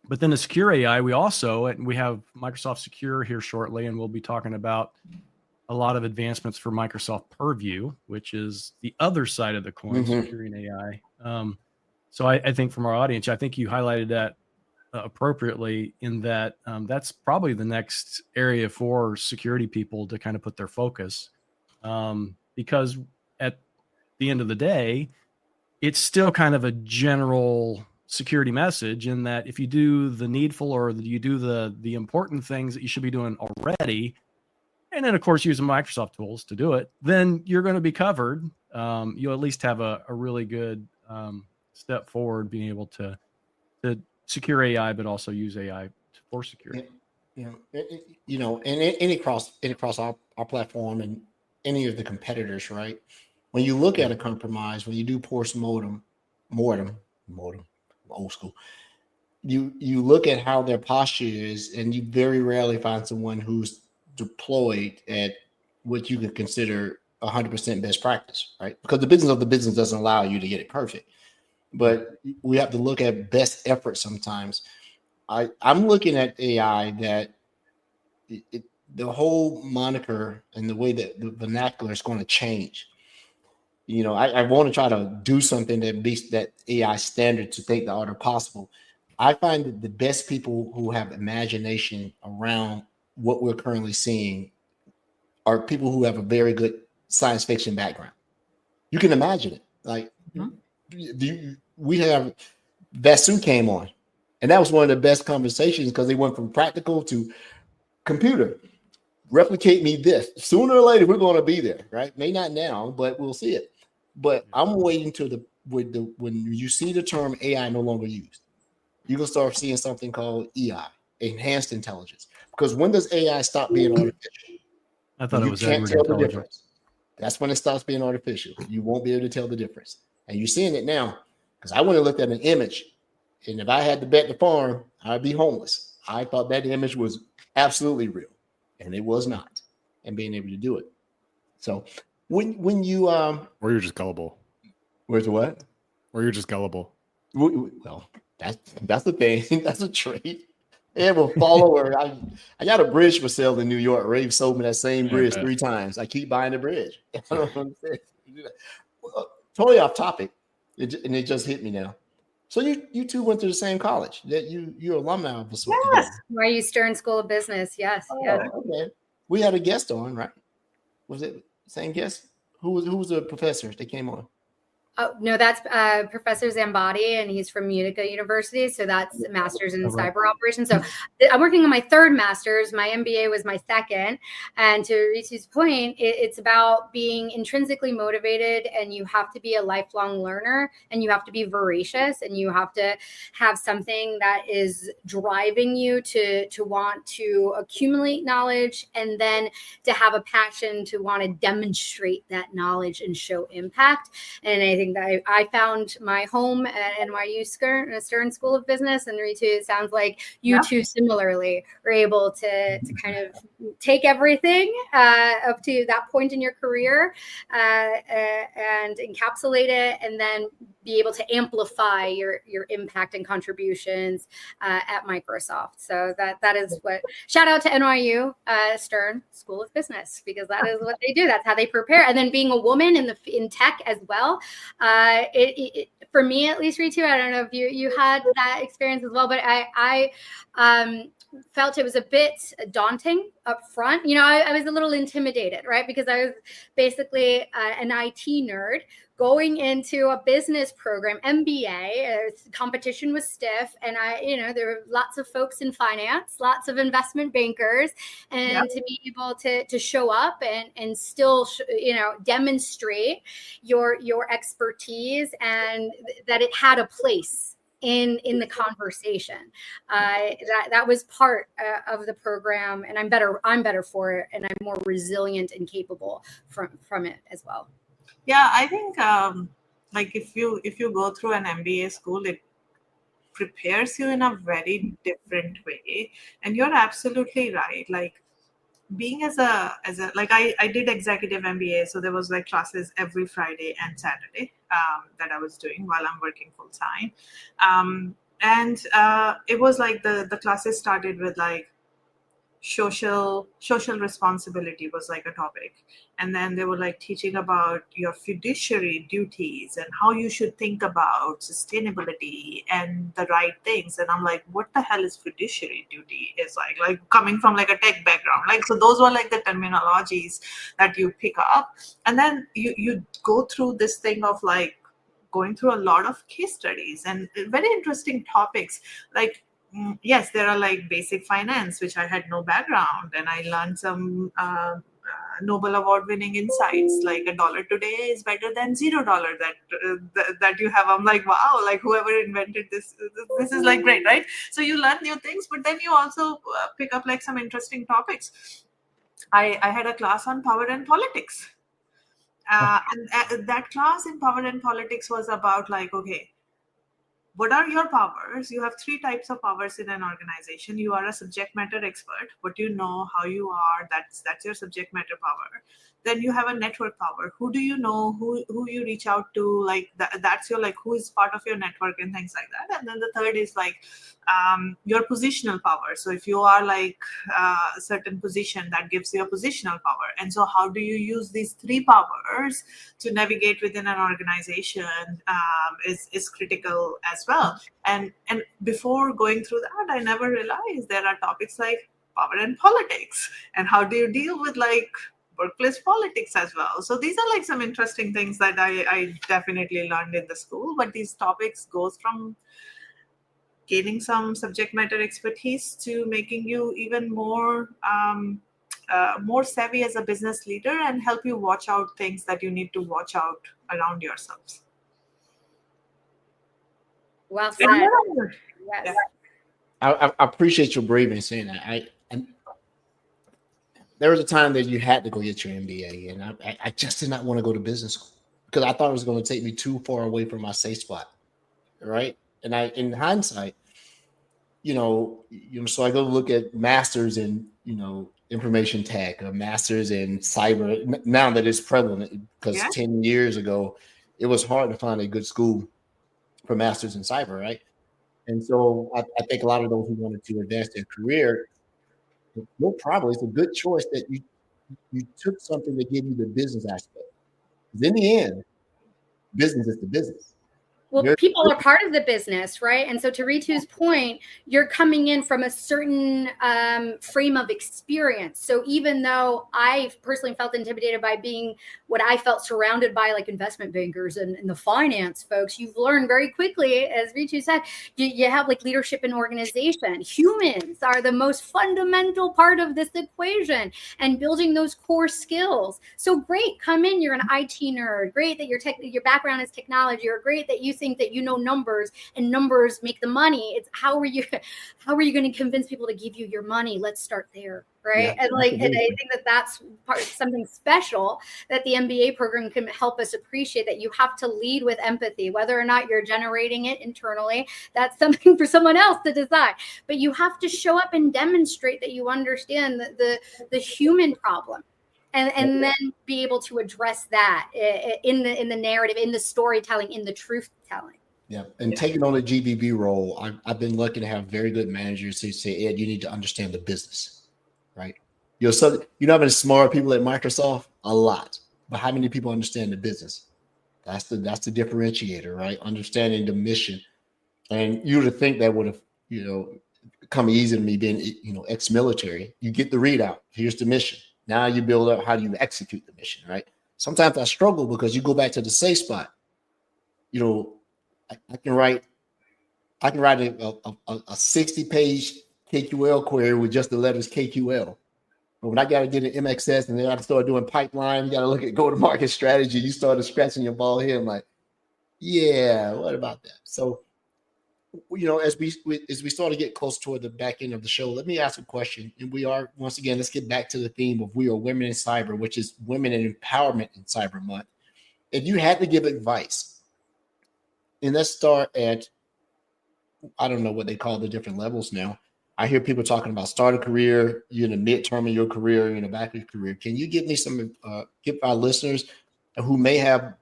But then the secure AI, we have Microsoft Secure here shortly, and we'll be talking about a lot of advancements for Microsoft Purview, which is the other side of the coin, securing AI. So I think from our audience, I think you highlighted that appropriately in that that's probably the next area for security people to kind of put their focus, because at the end of the day, it's still kind of a general security message in that if you do the needful or you do the important things that you should be doing already, and then of course using Microsoft tools to do it, then you're going to be covered. You'll at least have a really good step forward being able to secure AI, but also use AI for security.
And across our platform and any of the competitors, right? When you look at a compromise, when you do post-mortem, old school, you look at how their posture is, and you very rarely find someone who's deployed at what you could consider 100% best practice, right? Because the business doesn't allow you to get it perfect. But we have to look at best effort sometimes. I'm looking at AI that the whole moniker and the way that the vernacular is going to change. I want to try to do something that beats that AI standard to take the art of possible. I find that the best people who have imagination around what we're currently seeing are people who have a very good science fiction background. You can imagine it. Like we have Vasu came on, and that was one of the best conversations because they went from practical to computer. Replicate me this. Sooner or later, we're going to be there, right? May not now, but we'll see it. But I'm waiting to when you see the term AI no longer used, you're gonna start seeing something called EI, enhanced intelligence. Because when does AI stop being artificial?
I thought it was
can't
Edward
tell the
Intelligence.
difference. That's when it stops being artificial. You won't be able to tell the difference. And you're seeing it now. Because I went and looked at an image, and if I had to bet the farm, I'd be homeless. I thought that image was absolutely real, and it was not. And being able to do it. So when you
or you're just gullible.
Where's what?
Or you're just gullible.
Well, that's the thing. That's a trait. I have a follower. I got a bridge for sale in New York. Rave sold me that same bridge 3 times. I keep buying the bridge. I don't understand. Totally off topic, and it just hit me now. So you two went to the same college. That you're alumni of the sort.
Yes, Ryu Stern School of Business. Yes.
Oh,
Yeah.
okay. We had a guest on, right? Was it same guest? Who was the professor that came on?
Oh, no, that's Professor Zambati, and he's from Utica University. So that's a master's in cyber operations. So I'm working on my 3rd master's. My MBA was my 2nd. And to Ritu's point, it's about being intrinsically motivated, and you have to be a lifelong learner, and you have to be voracious, and you have to have something that is driving you to want to accumulate knowledge, and then to have a passion to want to demonstrate that knowledge and show impact. And I think that I found my home at NYU Stern School of Business, and Ritu, it sounds like you two similarly were able to kind of take everything up to that point in your career and encapsulate it, and then be able to amplify your impact and contributions at Microsoft. So that is what, shout out to NYU Stern School of Business, because that is what they do. That's how they prepare. And then being a woman in tech as well, it for me at least, Ritu, I don't know if you had that experience as well, but I felt it was a bit daunting up front. I was a little intimidated, right? Because I was basically an IT nerd going into a business program, MBA. Competition was stiff, and there were lots of folks in finance, lots of investment bankers, and to be able to show up and still demonstrate your expertise, and that it had a place in the conversation. That was part of the program, and I'm better for it, and I'm more resilient and capable from it as well.
Yeah, I think if you go through an MBA school, it prepares you in a very different way. And you're absolutely right. Like being as a I did executive MBA, so there was like classes every Friday and Saturday that I was doing while I'm working full time. And it was like the classes started with like social responsibility was like a topic, and then they were like teaching about your fiduciary duties and how you should think about sustainability and the right things. And I'm like, what the hell is fiduciary duty? Is like coming from like a tech background, like, so those were like the terminologies that you pick up. And then you go through this thing of like going through a lot of case studies and very interesting topics. Like, yes, there are like basic finance, which I had no background, and I learned some Nobel Award winning insights, like $1 today is better than $0 that you have. I'm like, wow, like whoever invented this is like great, right? So you learn new things, but then you also pick up like some interesting topics. I had a class on power and politics. And that class in power and politics was about like, okay, what are your powers? You have 3 types of powers in an organization. You are a subject matter expert. What you know, how you are, that's your subject matter power. Then you have a network power. Who do you know? Who you reach out to? Like that's your like who is part of your network and things like that. And then the third is like your positional power. So if you are like a certain position, that gives you a positional power. And so how do you use these 3 powers to navigate within an organization is critical as well. And before going through that, I never realized there are topics like power and politics, and how do you deal with like workplace politics as well. So these are like some interesting things that I definitely learned in the school. But these topics goes from gaining some subject matter expertise to making you even more more savvy as a business leader and help you watch out things that you need to watch out around yourselves.
Well said. Yes.
Yeah.
I appreciate your bravery in saying that. I there was a time that you had to go get your MBA, and I just did not want to go to business school because I thought it was going to take me too far away from my safe spot, right? And in hindsight, so I go look at masters in information tech or masters in cyber now that it's prevalent, because
Yeah.
10 years ago it was hard to find a good school for masters in cyber, right? And so I think a lot of those who wanted to advance their career, no problem. It's a good choice that you took something that gave you the business aspect. Because in the end, business is the business.
Well, people are part of the business, right? And so to Ritu's point, you're coming in from a certain frame of experience. So even though I personally felt intimidated by being what I felt surrounded by, like investment bankers and the finance folks, you've learned very quickly, as Ritu said, you have like leadership in organization. Humans are the most fundamental part of this equation and building those core skills. So great, come in, you're an IT nerd. Great that your background is technology, or great that you think that you know numbers and numbers make the money. It's how are you going to convince people to give you your money? Let's start there, right? Yeah, and I think that's something special that the MBA program can help us appreciate, that you have to lead with empathy, whether or not you're generating it internally. That's something for someone else to decide. But you have to show up and demonstrate that you understand the human problem. And then be able to address that in the narrative, in the storytelling, in the truth telling.
Yeah, and taking on a GBB role, I've been lucky to have very good managers who say, Ed, you need to understand the business, right? You know how many smart people at Microsoft? A lot. But how many people understand the business? That's the differentiator, right? Understanding the mission. And you would think that would have, come easy to me being, ex-military. You get the readout. Here's the mission. Now you build up, how do you execute the mission, right? Sometimes I struggle because you go back to the safe spot. I can write a 60-page KQL query with just the letters KQL. But when I got to get an MXS and then I got to start doing pipeline, you got to look at go-to-market strategy. You started scratching your bald head. I'm like, yeah, what about that? So, as we start to get close toward the back end of the show, let me ask a question. And once again, let's get back to the theme of we are women in cyber, which is women in empowerment in Cyber Month. If you had to give advice, and let's start at, I don't know what they call the different levels now. I hear people talking about start a career, you're in the midterm of your career, you're in the back of your career. Can you give me give our listeners who may have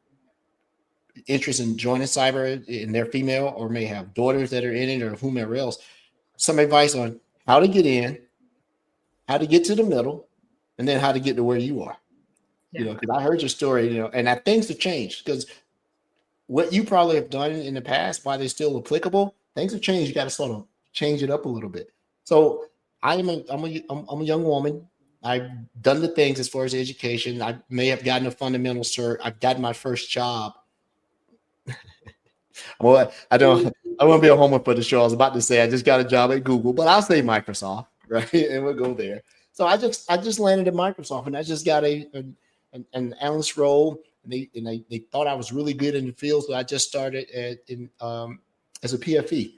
interest in joining cyber, and they're female, or may have daughters that are in it, or whomever else, some advice on how to get in, how to get to the middle, and then how to get to where you are. You know, because I heard your story, you know, and that things have changed because what you probably have done in the past, why they're still applicable, things have changed. You got to sort of change it up a little bit. So I'm a young woman. I've done the things as far as education. I may have gotten a fundamental cert. I've gotten my first job. Well, I won't be a homer for the show. I was about to say I just got a job at Google, but I'll say Microsoft, right? And we'll go there. So I just landed at Microsoft, and I just got an analyst role. And they thought I was really good in the field, so I just started as a PFE.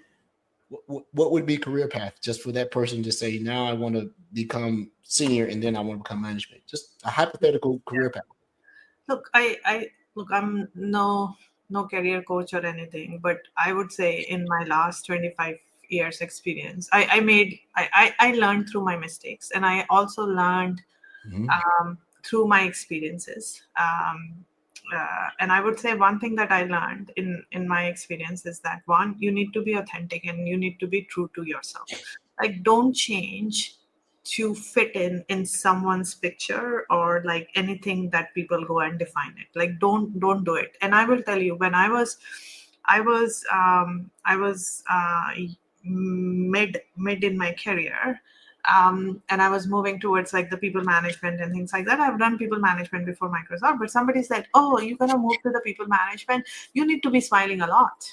What would be career path just for that person to say, now I want to become senior and then I want to become management? Just a hypothetical career path.
Look, I'm no career coach or anything, but I would say in my last 25 years experience, I learned through my mistakes, and I also learned through my experiences. And I would say one thing that I learned in my experience is that, one, you need to be authentic and you need to be true to yourself. Like, don't change to fit in someone's picture or like anything that people go and define it. Like, don't do it. And I will tell you, when I was mid in my career, and I was moving towards like the people management and things like that. I've done people management before Microsoft, but somebody said, "Oh, you're gonna move to the people management. You need to be smiling a lot."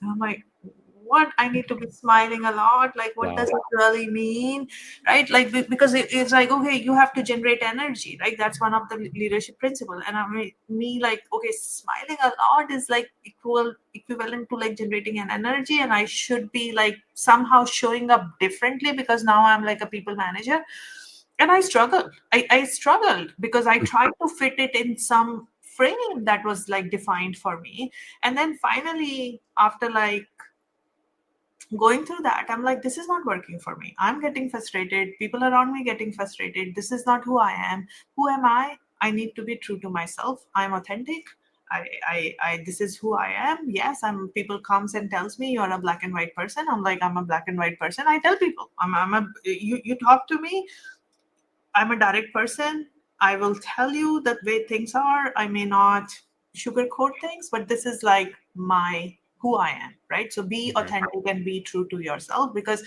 And I'm like, "What? I need to be smiling a lot? Like, what does it really mean?" Right? Like, because it's like, okay, you have to generate energy, right? That's one of the leadership principle. And I mean, like, okay, smiling a lot is like equivalent to like generating an energy, and I should be like somehow showing up differently because now I'm like a people manager. And I struggled. I struggled because I tried to fit it in some frame that was like defined for me. And then finally, after like going through that, I'm like, this is not working for me. I'm getting frustrated. People around me getting frustrated. This is not who I am. Who am I? I need to be true to myself. I'm authentic. This is who I am. Yes, people comes and tells me you're a black and white person. I'm like, I'm a black and white person. I tell people, you talk to me. I'm a direct person. I will tell you the way things are. I may not sugarcoat things, but this is like who I am, right? So be authentic and be true to yourself, because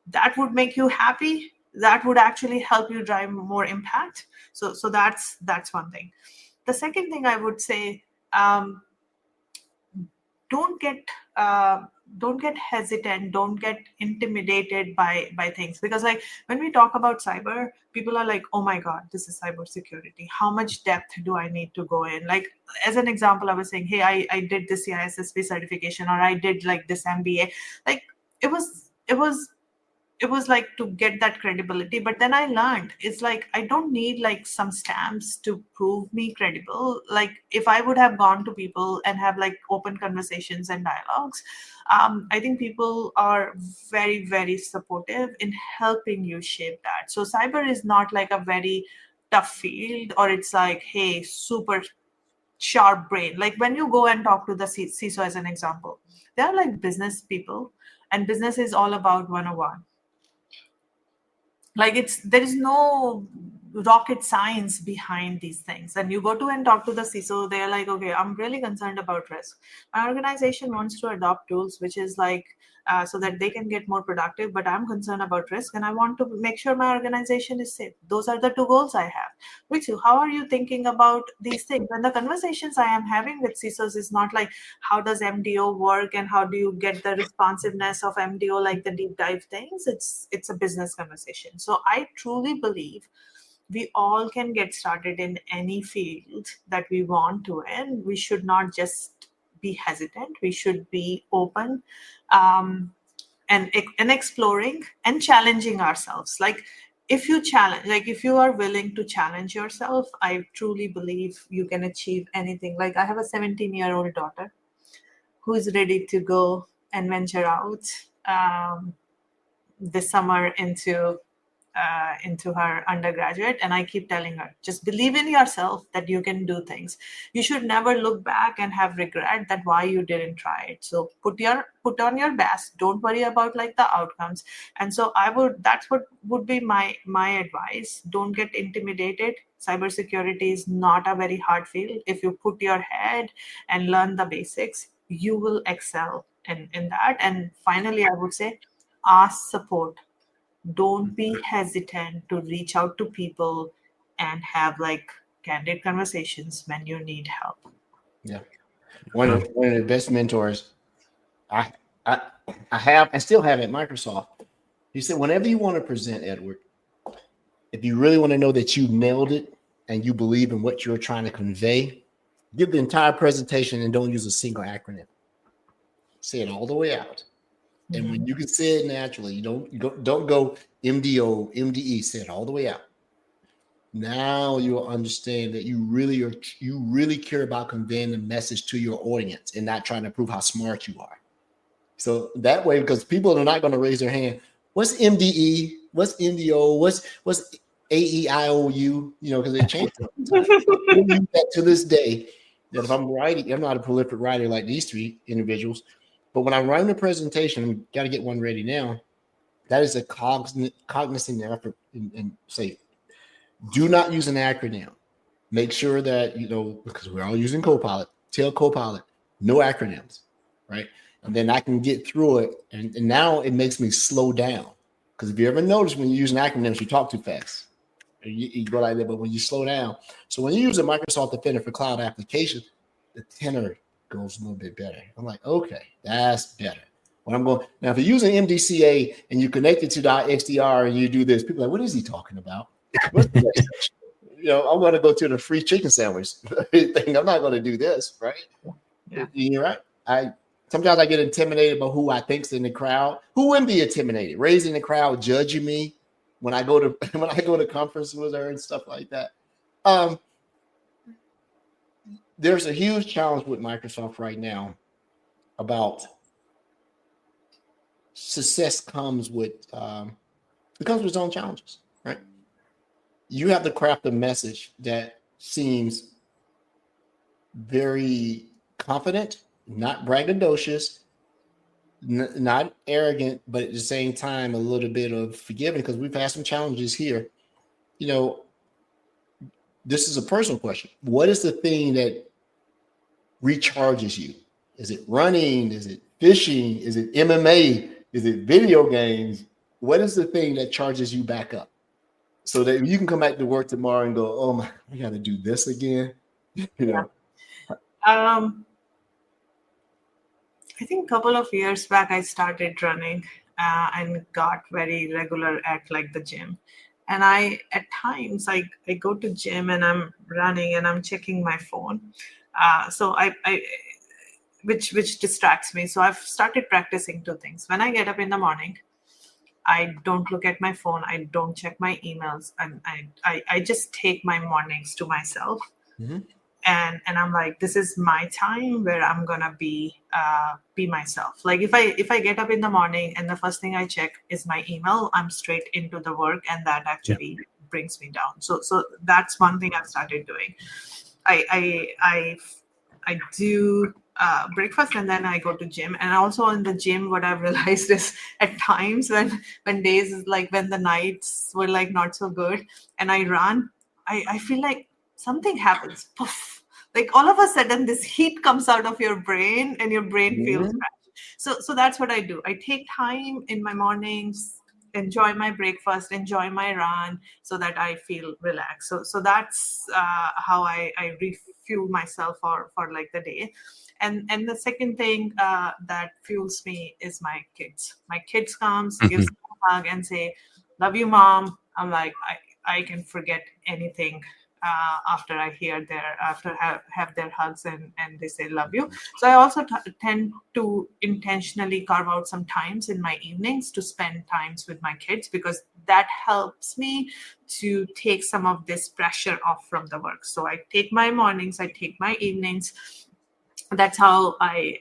that would make you happy. That would actually help you drive more impact. So that's one thing. The second thing I would say, don't get hesitant, don't get intimidated by things, because like when we talk about cyber, people are like, oh my god, this is cybersecurity, how much depth do I need to go in? Like, as an example, I was saying, hey, I did this CISSP certification, or I did like this MBA. Like, it was like to get that credibility. But then I learned, it's like, I don't need like some stamps to prove me credible. Like, if I would have gone to people and have like open conversations and dialogues, I think people are very, very supportive in helping you shape that. So cyber is not like a very tough field, or it's like, hey, super sharp brain. Like, when you go and talk to the CISO, as an example, they're like business people, and business is all about 101. Like, there is no rocket science behind these things. And you go to and talk to the CISO, they're like, okay, I'm really concerned about risk. My organization wants to adopt tools which is like so that they can get more productive, but I'm concerned about risk and I want to make sure my organization is safe. Those are the two goals I have. Ritu, how are you thinking about these things? And the conversations I am having with CISOs is not like, how does MDO work and how do you get the responsiveness of MDO, like the deep dive things. It's a business conversation. So I truly believe we all can get started in any field that we want to, and we should not just be hesitant. We should be open and exploring and challenging ourselves. Like, if you are willing to challenge yourself, I truly believe you can achieve anything. Like, I have a 17-year-old daughter who is ready to go and venture out this summer into into her undergraduate, and I keep telling her, just believe in yourself that you can do things. You should never look back and have regret that why you didn't try it. So put on your best. Don't worry about like the outcomes. And so that's what would be my advice. Don't get intimidated. Cybersecurity is not a very hard field. If you put your head and learn the basics, you will excel in that. And finally, I would say, ask support. Don't be hesitant to reach out to people and have like candid conversations when you need help.
Yeah. One of the best mentors I have and still have at Microsoft. He said, whenever you want to present, Edward, if you really want to know that you nailed it and you believe in what you're trying to convey, give the entire presentation and don't use a single acronym. Say it all the way out. And when you can say it naturally, you don't go MDO, MDE, say it all the way out. Now you'll understand that you really care about conveying the message to your audience and not trying to prove how smart you are. So that way, because people are not going to raise their hand, what's MDE? What's MDO? What's AEIOU? You know, because it changed. That to this day, that if I'm writing, I'm not a prolific writer like these three individuals, but when I'm writing a presentation, got to get one ready now. That is a cognizant effort, and say, do not use an acronym. Make sure that, you know, because we're all using Copilot, tell Copilot, no acronyms, right? And then I can get through it. And now it makes me slow down. Because if you ever notice when you're using acronyms, you talk too fast. You go like that, but when you slow down. So when you use a Microsoft Defender for cloud application, the tenor goes a little bit better. I'm like, okay, that's better. When I'm going now, if you're using MDCA and you connect it to .xdr and you do this, people are like, what is he talking about? What's the next section? You know, I'm going to go to the free chicken sandwich thing. I'm not going to do this, right?
Yeah.
You're right. Sometimes I get intimidated by who I think's in the crowd. Who wouldn't be intimidated? Raising the crowd, judging me when I go to conferences with her and stuff like that. There's a huge challenge with Microsoft right now about success comes with its own challenges, right? You have to craft a message that seems very confident, not braggadocious, not arrogant, but at the same time a little bit of forgiving, because we've had some challenges here. You know, this is a personal question. What is the thing that recharges you? Is it running? Is it fishing? Is it MMA? Is it video games? What is the thing that charges you back up so that you can come back to work tomorrow and go, oh my, we got to do this again? You know.
I think a couple of years back, I started running and got very regular at like the gym. And at times I go to gym and I'm running and I'm checking my phone. So which distracts me. So I've started practicing two things. When I get up in the morning, I don't look at my phone. I don't check my emails. And I just take my mornings to myself.
Mm-hmm.
And I'm like, this is my time where I'm gonna be myself. Like if I get up in the morning and the first thing I check is my email, I'm straight into the work, and that actually brings me down. So that's one thing I've started doing. I do breakfast and then I go to gym. And also in the gym, what I've realized is at times when days like when the nights were like not so good and I run, I feel like something happens. Poof. Like all of a sudden this heat comes out of your brain and your brain feels fresh. So that's what I do. I take time in my mornings, enjoy my breakfast, enjoy my run so that I feel relaxed. So that's how I refuel myself for like the day. And the second thing that fuels me is my kids. My kids comes, gives me a hug and say, love you, mom. I'm like, I can forget anything after I hear have their hugs and they say love you. So I also tend to intentionally carve out some times in my evenings to spend times with my kids, because that helps me to take some of this pressure off from the work. So I take my mornings, I take my evenings. That's how I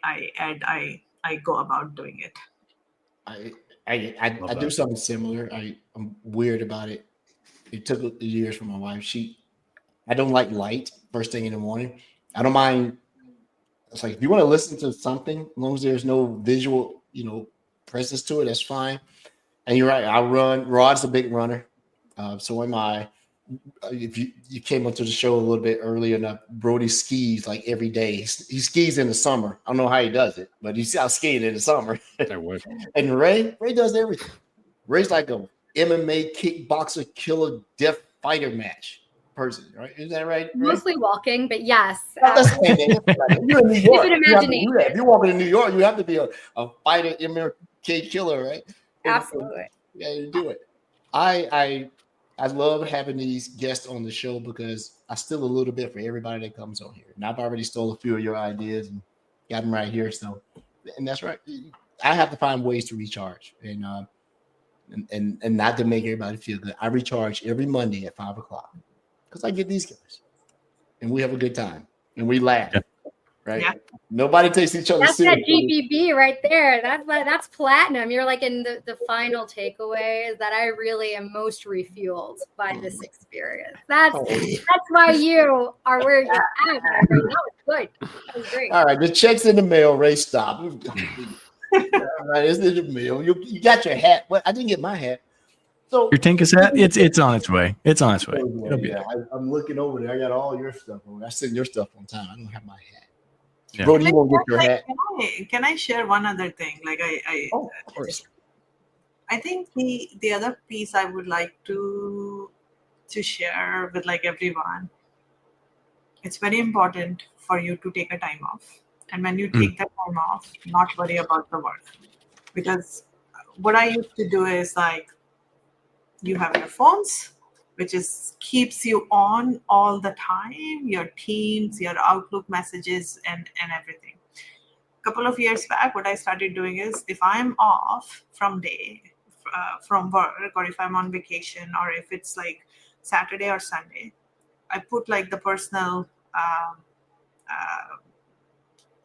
go about doing it.
I do something similar. I'm weird about it. It took years for my wife. I don't like light first thing in the morning. I don't mind. It's like if you want to listen to something, as long as there's no visual, presence to it, that's fine. And you're right. I run. Rod's a big runner. So am I. If you came up to the show a little bit earlier enough, Brody skis like every day. He skis in the summer. I don't know how he does it, but he's out skiing in the summer.
I would.
And Ray does everything. Ray's like a MMA kickboxer killer death fighter match person, right? Is that right? Ray?
Mostly walking, but yes.
Well, that's the same thing. You're in New York.
Vivid
You have to do
imagination.
that. If you're walking in New York, you have to be a fighter MMA killer, right?
Absolutely.
Yeah, you do it. I love having these guests on the show because I steal a little bit for everybody that comes on here. And I've already stole a few of your ideas and got them right here. So, and that's right. I have to find ways to recharge and not to make everybody feel good. I recharge every Monday at 5:00 because I get these guys and we have a good time and we laugh.
Yeah.
Right?
Yeah.
Nobody takes each other
That's that
seriously.
GPB right there. That's platinum. You're like in the final takeaway is that I really am most refueled by this experience. That's why you are where you're at. That was good. That was great.
All right, the check's in the mail. Ray, stop. All right, it's in the mail. You got your hat. Well, I didn't get my hat. So
Your Tinkus hat, it's on its way. It's on its way. It'll be
yeah,
there.
I'm looking over there. I got all your stuff over there. I send your stuff on time. I don't have my hat.
Yeah.
Bro, you won't get your hat.
Can I share one other thing? Like
Oh, of course.
I think the other piece I would like to share with like everyone, it's very important for you to take a time off. And when you take that time off, not worry about the work. Because what I used to do is like you have your phones, which keeps you on all the time, your Teams, your Outlook messages, and everything. A couple of years back, what I started doing is if I'm off from work, or if I'm on vacation, or if it's like Saturday or Sunday, I put like the personal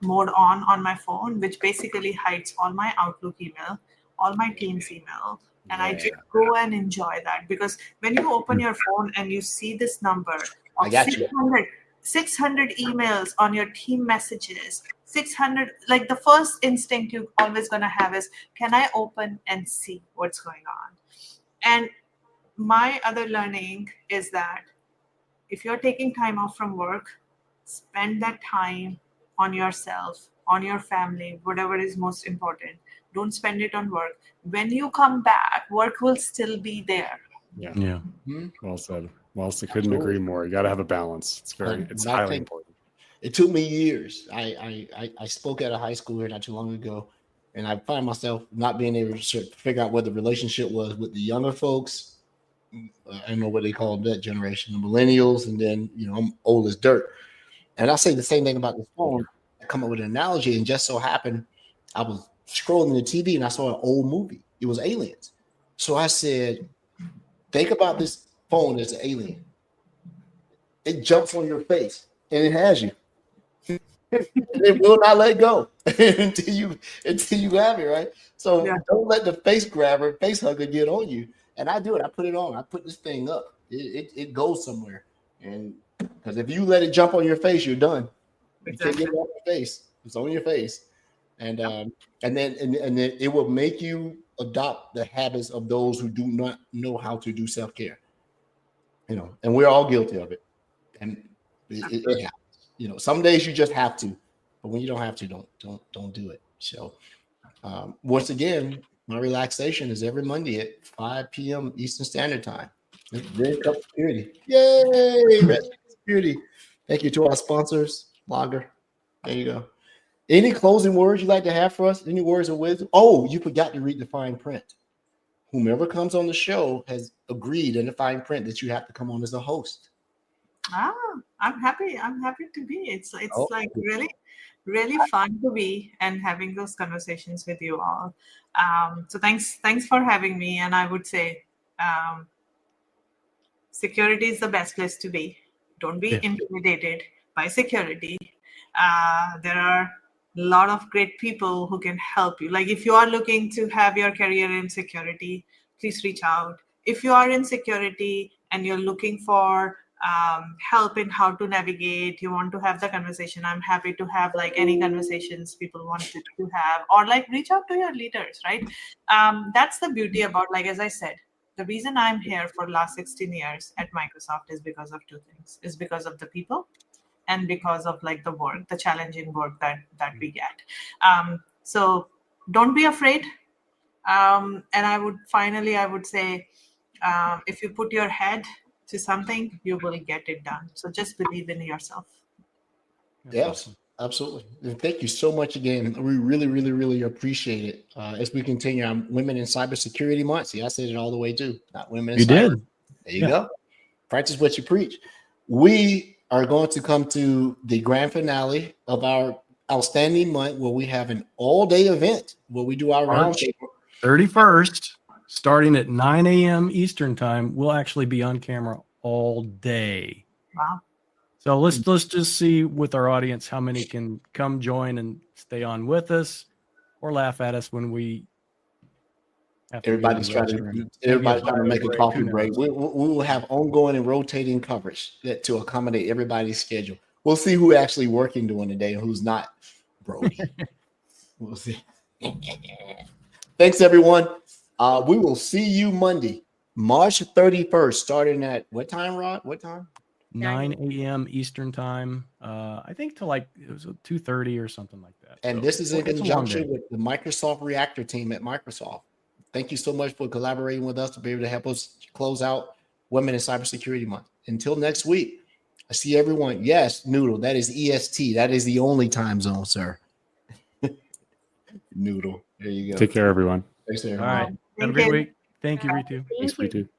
mode on my phone, which basically hides all my Outlook email, all my Teams email, and I just go and enjoy that. Because when you open your phone and you see this number
I
of
got you.
600 emails on your team messages, 600, like the first instinct you're always going to have is, can I open and see what's going on? And my other learning is that if you're taking time off from work, spend that time on yourself, on your family, whatever is most important. Don't spend it on work. When you come back, work will still be there.
Yeah.
Well said. Well said. Couldn't agree more. You got to have a balance. It's highly important.
It took me years. I spoke at a high school here not too long ago, and I find myself not being able to figure out what the relationship was with the younger folks. I don't know what they call that generation, the millennials, and then I'm old as dirt. And I say the same thing about the phone. I come up with an analogy, and just so happened I was scrolling the TV and I saw an old movie. It was Aliens. So I said, think about this phone as an alien. It jumps on your face and it has you. It will not let go until you have it, right? So don't let the face grabber, face hugger get on you. And I do it. I put it on. I put this thing up. It goes somewhere. And because if you let it jump on your face, you're done. You can't get it off your face. It's on your face. And then it will make you adopt the habits of those who do not know how to do self-care. And we're all guilty of it. And it happens. Some days you just have to, but when you don't have to, don't do it. So once again, my relaxation is every Monday at 5 p.m. Eastern Standard Time. Red Cup Security. Yay! Red Cup Security. Thank you to our sponsors, Lager. There you go. Any closing words you'd like to have for us? Any words of wisdom? Oh, you forgot to read the fine print. Whomever comes on the show has agreed in the fine print that you have to come on as a host.
I'm happy to be. It's like really fun to be and having those conversations with you all. So thanks for having me. And I would say security is the best place to be. Don't be intimidated by security. There are lot of great people who can help you. Like if you are looking to have your career in security, please reach out. If you are in security and you're looking for help in how to navigate, you want to have the conversation, I'm happy to have like any conversations people want to have, or like reach out to your leaders, right? That's the beauty about, like, as I said, the reason I'm here for last 16 years at Microsoft is because of two things. Is because of the people and because of like the work, the challenging work that we get. So don't be afraid. And I would say, if you put your head to something, you will get it done. So just believe in yourself.
That's
Yes,
awesome.
absolutely. And thank you so much again. We really, really, really appreciate it. As we continue on Women in Cybersecurity Month. See, I said it all the way too. Not women in
You
cyber.
did.
There you
Yeah.
go. Practice what you preach. We are going to come to the grand finale of our outstanding month, where we have an all-day event where we do our
March
roundtable.
31st, starting at 9 a.m. Eastern time. We'll actually be on camera all day.
Wow.
So let's just see with our audience how many can come join and stay on with us, or laugh at us when we have to go to
Everybody's
the
trying
restroom.
to
Maybe
everybody's trying to
bio
make a
break,
coffee
who
break.
knows?
We will have ongoing and rotating coverage to accommodate everybody's schedule. We'll see who actually working during the day and who's not. Brody, we'll see. Thanks, everyone. We will see you Monday, March 31st, starting at what time, Rod? What time?
9 a.m. Eastern time. I think to like it was 2:30 or something like that.
And
So
this is in
it's a long
conjunction
day.
with the Microsoft Reactor team at Microsoft. Thank you so much for collaborating with us to be able to help us close out Women in Cybersecurity Month. Until next week, I see everyone. Yes, Noodle, that is EST. That is the only time zone, sir. Noodle. There you go.
Take care, everyone.
Thanks,
All
everyone.
right. Have a
Thank
great
you.
week. Thank you, Ritu.
Thanks,
Thank you.
Ritu.